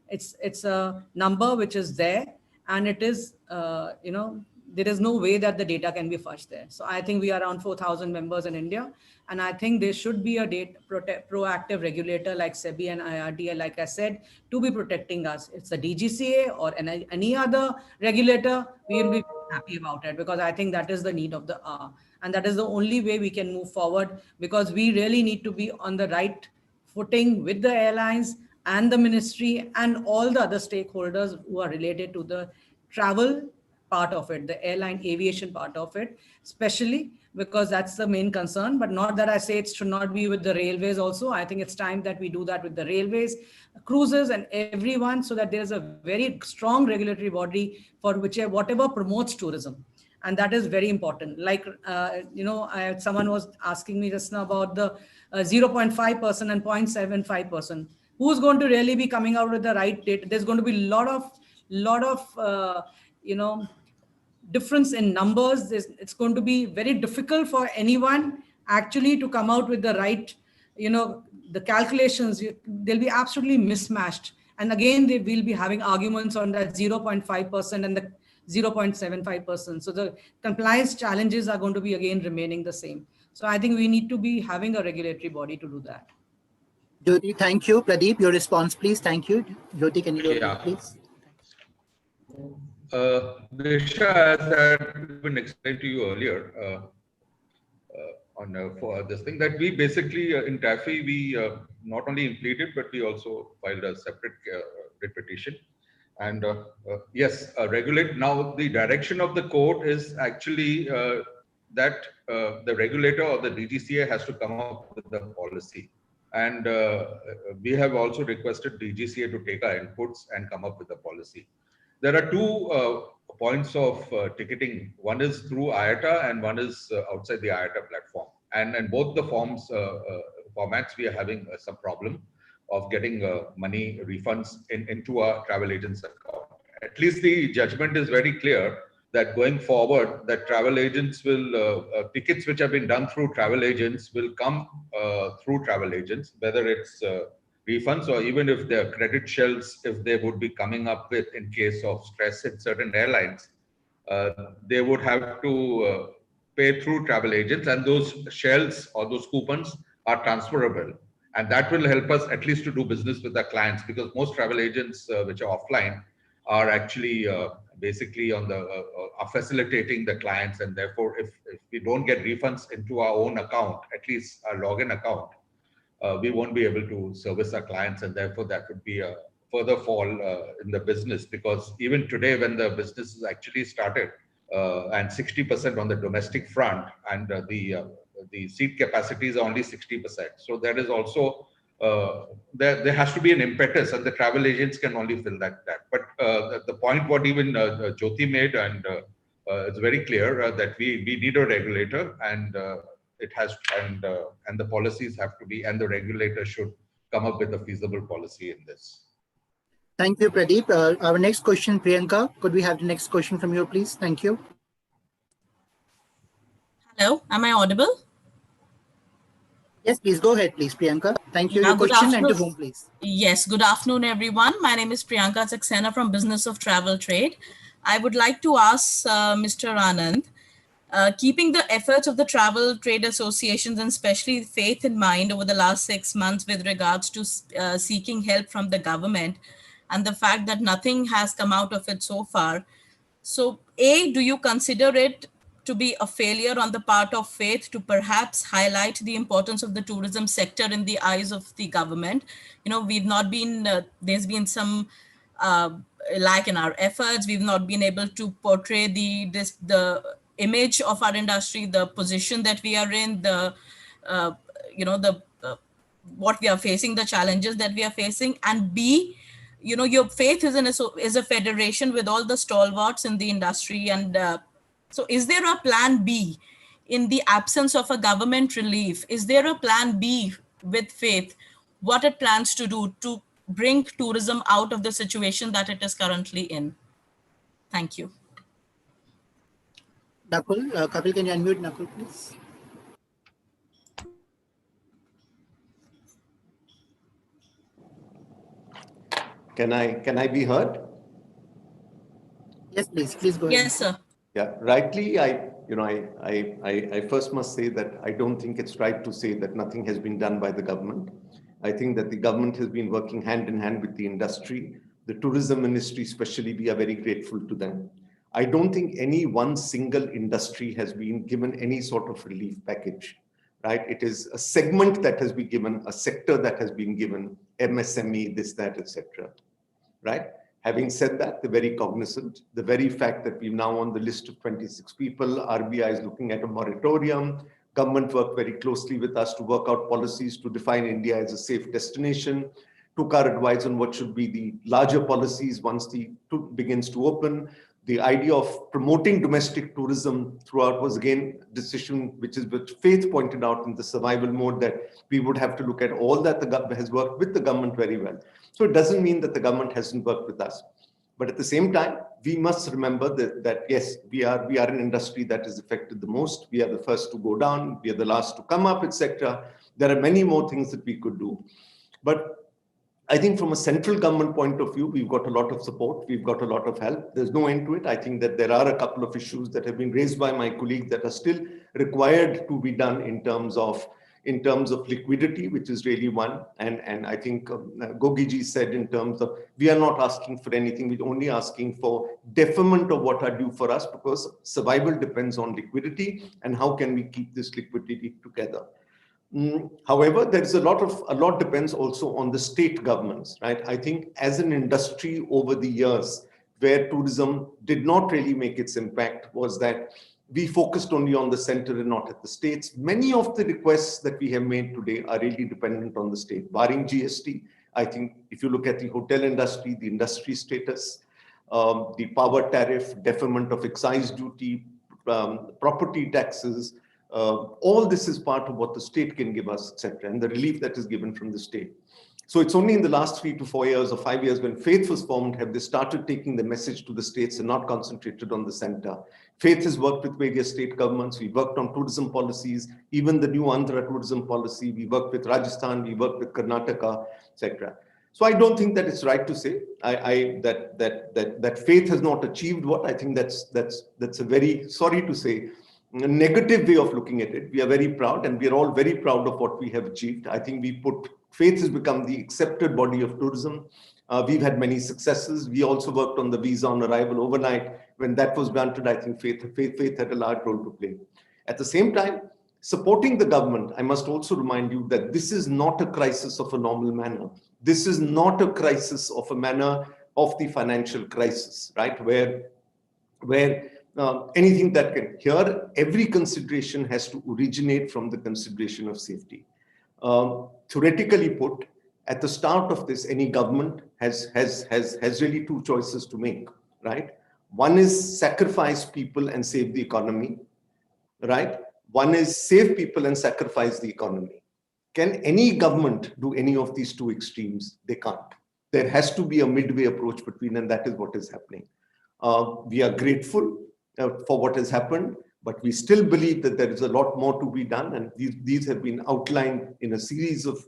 It's a number which is there, and it is, there is no way that the data can be fudged there. So I think we are around 4,000 members in India, and I think there should be a proactive regulator like SEBI and IRDA, like I said, to be protecting us. It's the DGCA or any other regulator, we will be happy about it, because I think that is the need of the hour. And that is the only way we can move forward, because we really need to be on the right footing with the airlines and the ministry and all the other stakeholders who are related to the travel part of it, the airline aviation part of it, especially because that's the main concern. But not that I say it should not be with the railways also. I think it's time that we do that with the railways, cruises, and everyone, so that there's a very strong regulatory body for whatever promotes tourism. And that is very important. Like, someone was asking me just now about the 0.5% and 0.75%. Who's going to really be coming out with the right data? There's going to be a lot of difference in numbers. It's going to be very difficult for anyone actually to come out with the right, the calculations. They'll be absolutely mismatched. And again, they will be having arguments on that 0.5% and the 0.75%. So the compliance challenges are going to be again remaining the same. So I think we need to be having a regulatory body to do that. Jyoti, thank you. Pradeep, your response, please. Thank you. Jyoti, can you go ahead, please? Disha, as had been explained to you earlier, for this thing, that we basically in TAFE, we not only implemented, but we also filed a separate writ petition. And yes, regulate. Now the direction of the court is actually that the regulator or the DGCA has to come up with the policy. And we have also requested DGCA to take our inputs and come up with a policy. There are two points of ticketing. One is through IATA and one is outside the IATA platform. And in both the formats, we are having some problem of getting money refunds into our travel agents account. At least the judgment is very clear that going forward, that travel agents will, tickets which have been done through travel agents will come through travel agents, whether it's refunds or even if their credit shells, if they would be coming up with in case of stress in certain airlines, they would have to pay through travel agents, and those shells or those coupons are transferable. And that will help us at least to do business with our clients, because most travel agents which are offline are actually basically on the are facilitating the clients, and therefore if we don't get refunds into our own account, at least our login account, we won't be able to service our clients, and therefore that would be a further fall in the business. Because even today, when the business is actually started and 60% on the domestic front, and the seat capacities are only 60%, so there is also there has to be an impetus, and the travel agents can only fill that. But the point what even Jyoti made, and it's very clear that we need a regulator, and it has, and the policies have to be, and the regulator should come up with a feasible policy in this. Thank you, Pradeep. Our next question, Priyanka. Could we have the next question from you, please? Thank you. Hello, am I audible? Yes, please go ahead, please, Priyanka. Thank you. Your question and to whom, please? Yes, good afternoon, everyone. My name is Priyanka Saxena from Business of Travel Trade. I would like to ask Mr. Anand, keeping the efforts of the travel trade associations and especially faith in mind over the last 6 months with regards to seeking help from the government and the fact that nothing has come out of it so far. So A, do you consider it to be a failure on the part of faith to perhaps highlight the importance of the tourism sector in the eyes of the government? You know, we've not been, there's been some lack in our efforts. We've not been able to portray the image of our industry, the position that we are in, the, what we are facing, the challenges that we are facing. And B, you know, your faith is a federation with all the stalwarts in the industry. And so is there a plan B in the absence of a government relief? Is there a plan B with faith, what it plans to do to bring tourism out of the situation that it is currently in? Thank you. Nakul, Kapil, can you unmute Nakul, please? Can I be heard? Yes, please go ahead. Yes, sir. Yeah, rightly, I first must say that I don't think it's right to say that nothing has been done by the government. I think that the government has been working hand in hand with the industry. The tourism ministry especially, we are very grateful to them. I don't think any one single industry has been given any sort of relief package, right? It is a segment that has been given, a sector that has been given, MSME, this, that, etc., right? Having said that, they're very cognizant. The very fact that we're now on the list of 26 people, RBI is looking at a moratorium. Government worked very closely with us to work out policies to define India as a safe destination, took our advice on what should be the larger policies once the tour begins to open. The idea of promoting domestic tourism throughout was again a decision which Faith pointed out in the survival mode, that we would have to look at all that the government has worked with the government very well. So it doesn't mean that the government hasn't worked with us. But at the same time, we must remember that yes, we are an industry that is affected the most. We are the first to go down. We are the last to come up, etc. There are many more things that we could do. But I think from a central government point of view, we've got a lot of support. We've got a lot of help. There's no end to it. I think that there are a couple of issues that have been raised by my colleagues that are still required to be done in terms of liquidity, which is really one. And I think Gogiji said in terms of, we are not asking for anything. We're only asking for deferment of what are due for us, because survival depends on liquidity and how can we keep this liquidity together. However, there's a lot depends also on the state governments, right? I think as an industry over the years, where tourism did not really make its impact was that we focused only on the center and not at the states. Many of the requests that we have made today are really dependent on the state, barring GST. I think if you look at the hotel industry, the industry status, the power tariff, deferment of excise duty, property taxes, all this is part of what the state can give us, etc., and the relief that is given from the state. So it's only in the last 3 to 4 years or 5 years when Faith was formed have they started taking the message to the states and not concentrated on the center. Faith has worked with various state governments. We worked on tourism policies, even the new Andhra tourism policy. We worked with Rajasthan, we worked with Karnataka, etc. So I don't think that it's right to say that Faith has not achieved what. I think that's a very, sorry to say, a negative way of looking at it. We are very proud, and we are all very proud of what we have achieved. I think Faith has become the accepted body of tourism. We've had many successes. We also worked on the visa on arrival overnight. When that was granted, I think Faith had a large role to play. At the same time, supporting the government, I must also remind you that this is not a crisis of a normal manner. This is not a crisis of a manner of the financial crisis, right? Where anything that can, here, every consideration has to originate from the consideration of safety. Theoretically put, at the start of this, any government has really two choices to make, right? One is sacrifice people and save the economy, right? One is save people and sacrifice the economy. Can any government do any of these two extremes? They can't. There has to be a midway approach between, and that is what is happening. We are grateful for what has happened, but we still believe that there is a lot more to be done, and these have been outlined in a series of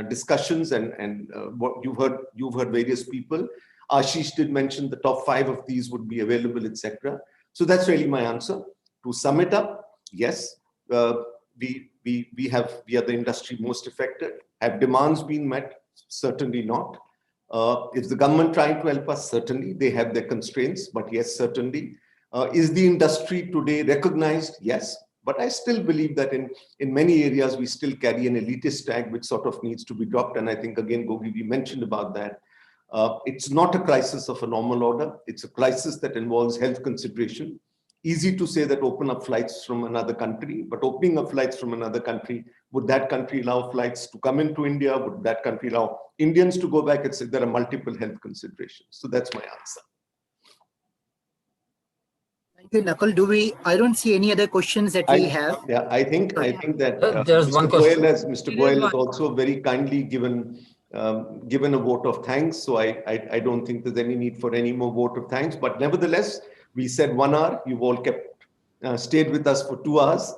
discussions, and what you've heard various people. Ashish did mention the top 5 of these would be available, etc. So that's really my answer. To sum it up, yes, we are the industry most affected. Have demands been met? Certainly not. Is the government trying to help us? Certainly. They have their constraints, but yes, certainly. Is the industry today recognized? Yes. But I still believe that in many areas, we still carry an elitist tag, which sort of needs to be dropped. And I think, again, Gogi, we mentioned about that. It's not a crisis of a normal order. It's a crisis that involves health consideration. Easy to say that open up flights from another country, but opening up flights from another country, would that country allow flights to come into India? Would that country allow Indians to go back? There are multiple health considerations. So that's my answer. Thank you, Nakul. I don't see any other questions that we have. Yeah, I think that there's one question. Mr. Goyal has also very kindly given a vote of thanks. So I don't think there's any need for any more vote of thanks. But nevertheless, we said 1 hour. You've all stayed with us for 2 hours.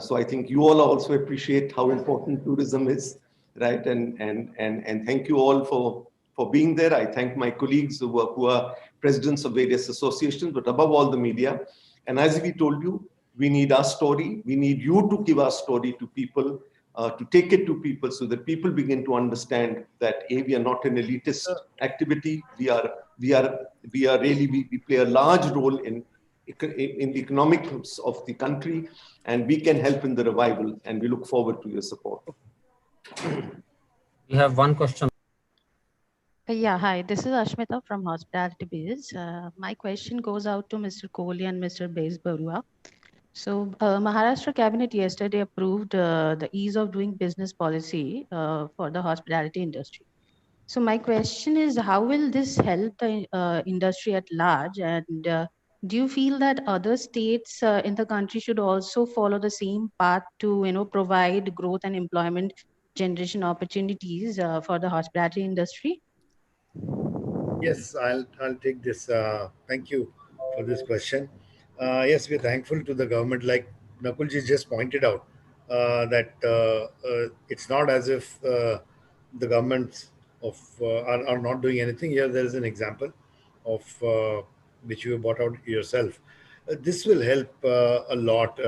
So I think you all also appreciate how important tourism is, right? And thank you all for being there. I thank my colleagues who are presidents of various associations, but above all the media. And as we told you, we need our story. We need you to give our story to people, to take it to people so that people begin to understand that we are not an elitist activity. We play a large role in the economics of the country, and we can help in the revival, and we look forward to your support. We have one question. Yeah, hi, this is Ashmita from Hospitality Biz. My question goes out to Mr. Kohli and Mr. Bez Barua. So Maharashtra Cabinet yesterday approved the ease of doing business policy for the hospitality industry. So my question is, how will this help the industry at large? And do you feel that other states in the country should also follow the same path to provide growth and employment generation opportunities for the hospitality industry? Yes, I'll take this. Thank you for this question. Yes, we're thankful to the government, like Nakulji just pointed out, that it's not as if the governments are not doing anything. Here, there is an example of which you brought out yourself. This will help a lot.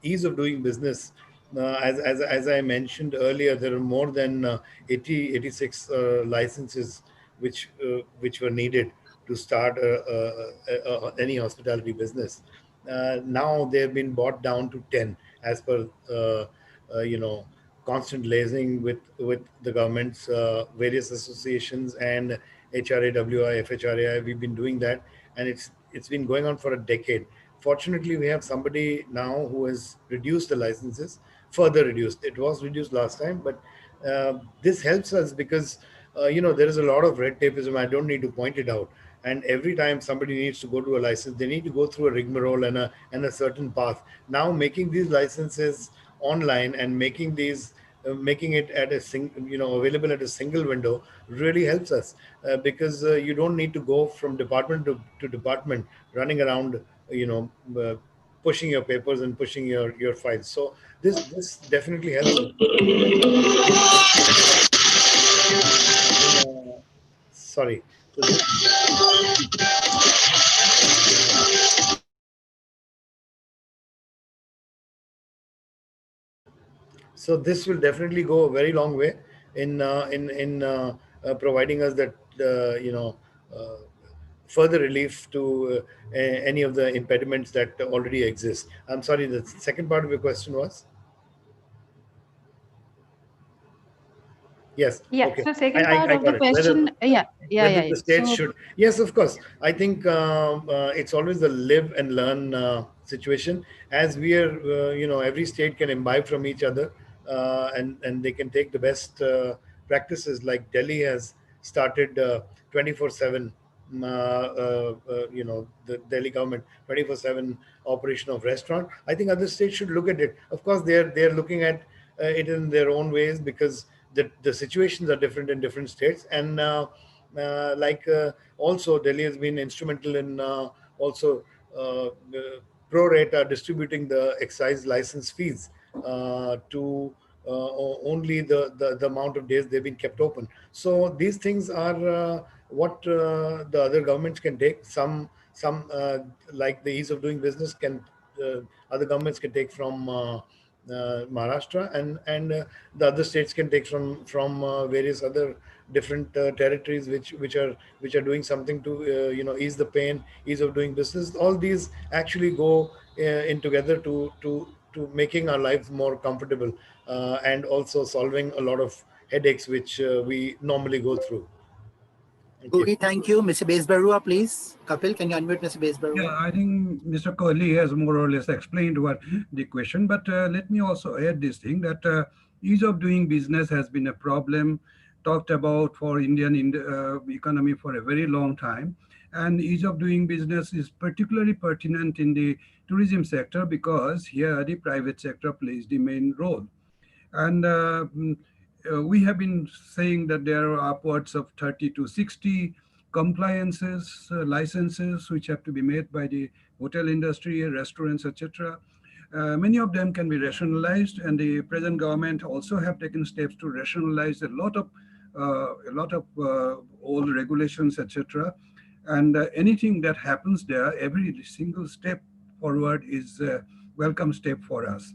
Ease of doing business. As I mentioned earlier, there are more than 86 licenses which were needed to start any hospitality business. Now they have been brought down to 10 as per constant liaising with the government's various associations and HRA, WI, FHRAI. We've been doing that, and it's been going on for a decade. Fortunately, we have somebody now who has reduced the licenses, further reduced. It was reduced last time, but this helps us because there is a lot of red tapeism. I don't need to point it out. And every time somebody needs to go to a license, they need to go through a rigmarole and a certain path. Now, making these licenses online and making it at available at a single window really helps us because you don't need to go from department to department, running around, pushing your papers and pushing your files. So this definitely helps. Sorry. So this will definitely go a very long way in providing us that further relief to any of the impediments that already exist. I'm sorry, the second part of your question was? Yes. Yeah. Okay. So second part of the question, whether the state should. Yes, of course. I think it's always the live and learn situation. As we are, every state can imbibe from each other, and they can take the best practices. Like Delhi has started 24/7. The Delhi government 24/7 operation of restaurant. I think other states should look at it. Of course, they're looking at it in their own ways because the situations are different in different states, and also Delhi has been instrumental in also pro rata distributing the excise license fees to only the amount of days they've been kept open. So these things are what the other governments can take. Some like the ease of doing business can other governments can take from Maharashtra, and the other states can take from various other different territories which are doing something to ease the pain, ease of doing business. All these actually go in together to making our lives more comfortable and also solving a lot of headaches which we normally go through. Okay, thank you. Mr. Bezbarua, please. Kapil, can you unmute Mr. Bezbarua? Yeah, I think Mr. Kohli has more or less explained what the question, but let me also add this thing that ease of doing business has been a problem talked about for Indian economy for a very long time. And ease of doing business is particularly pertinent in the tourism sector because here the private sector plays the main role. And we have been saying that there are upwards of 30 to 60 compliances, licenses, which have to be made by the hotel industry, restaurants, etc. Many of them can be rationalized, and the present government also have taken steps to rationalize a lot of old regulations, etc. And anything that happens there, every single step forward is a welcome step for us.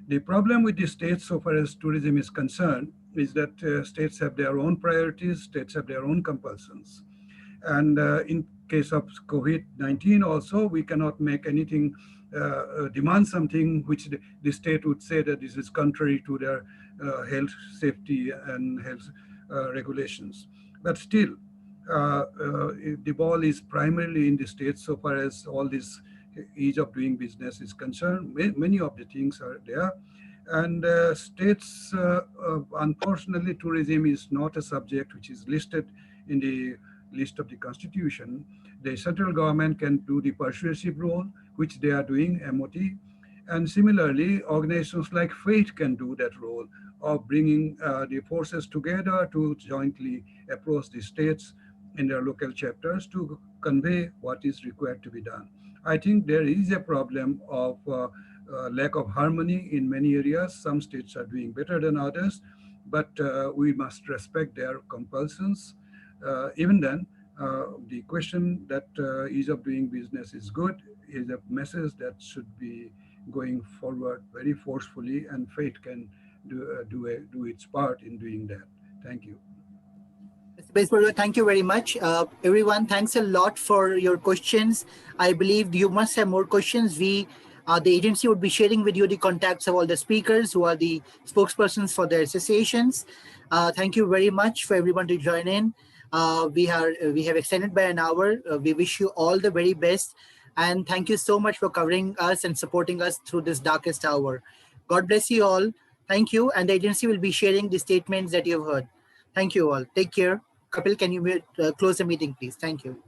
The problem with the states so far as tourism is concerned is that states have their own priorities, states have their own compulsions. And in case of COVID-19 also, we cannot make anything, demand something which the state would say that this is contrary to their health, safety and health regulations. But still, the ball is primarily in the states so far as all this ease of doing business is concerned. Many of the things are there. And states, unfortunately, tourism is not a subject which is listed in the list of the Constitution. The central government can do the persuasive role, which they are doing, MOT. And similarly, organizations like FAITH can do that role of bringing the forces together to jointly approach the states in their local chapters to convey what is required to be done. I think there is a problem of lack of harmony in many areas. Some states are doing better than others, but we must respect their compulsions. Even then, the question that ease of doing business is good is a message that should be going forward very forcefully, and FAITH can do its part in doing that. Thank you. Mr. Bezbarua, thank you very much. Everyone, thanks a lot for your questions. I believe you must have more questions. The agency would be sharing with you the contacts of all the speakers who are the spokespersons for their associations. Thank you very much for everyone to join in. We have extended by an hour. We wish you all the very best. And thank you so much for covering us and supporting us through this darkest hour. God bless you all. Thank you. And the agency will be sharing the statements that you've heard. Thank you all. Take care. Kapil, can you close the meeting, please? Thank you.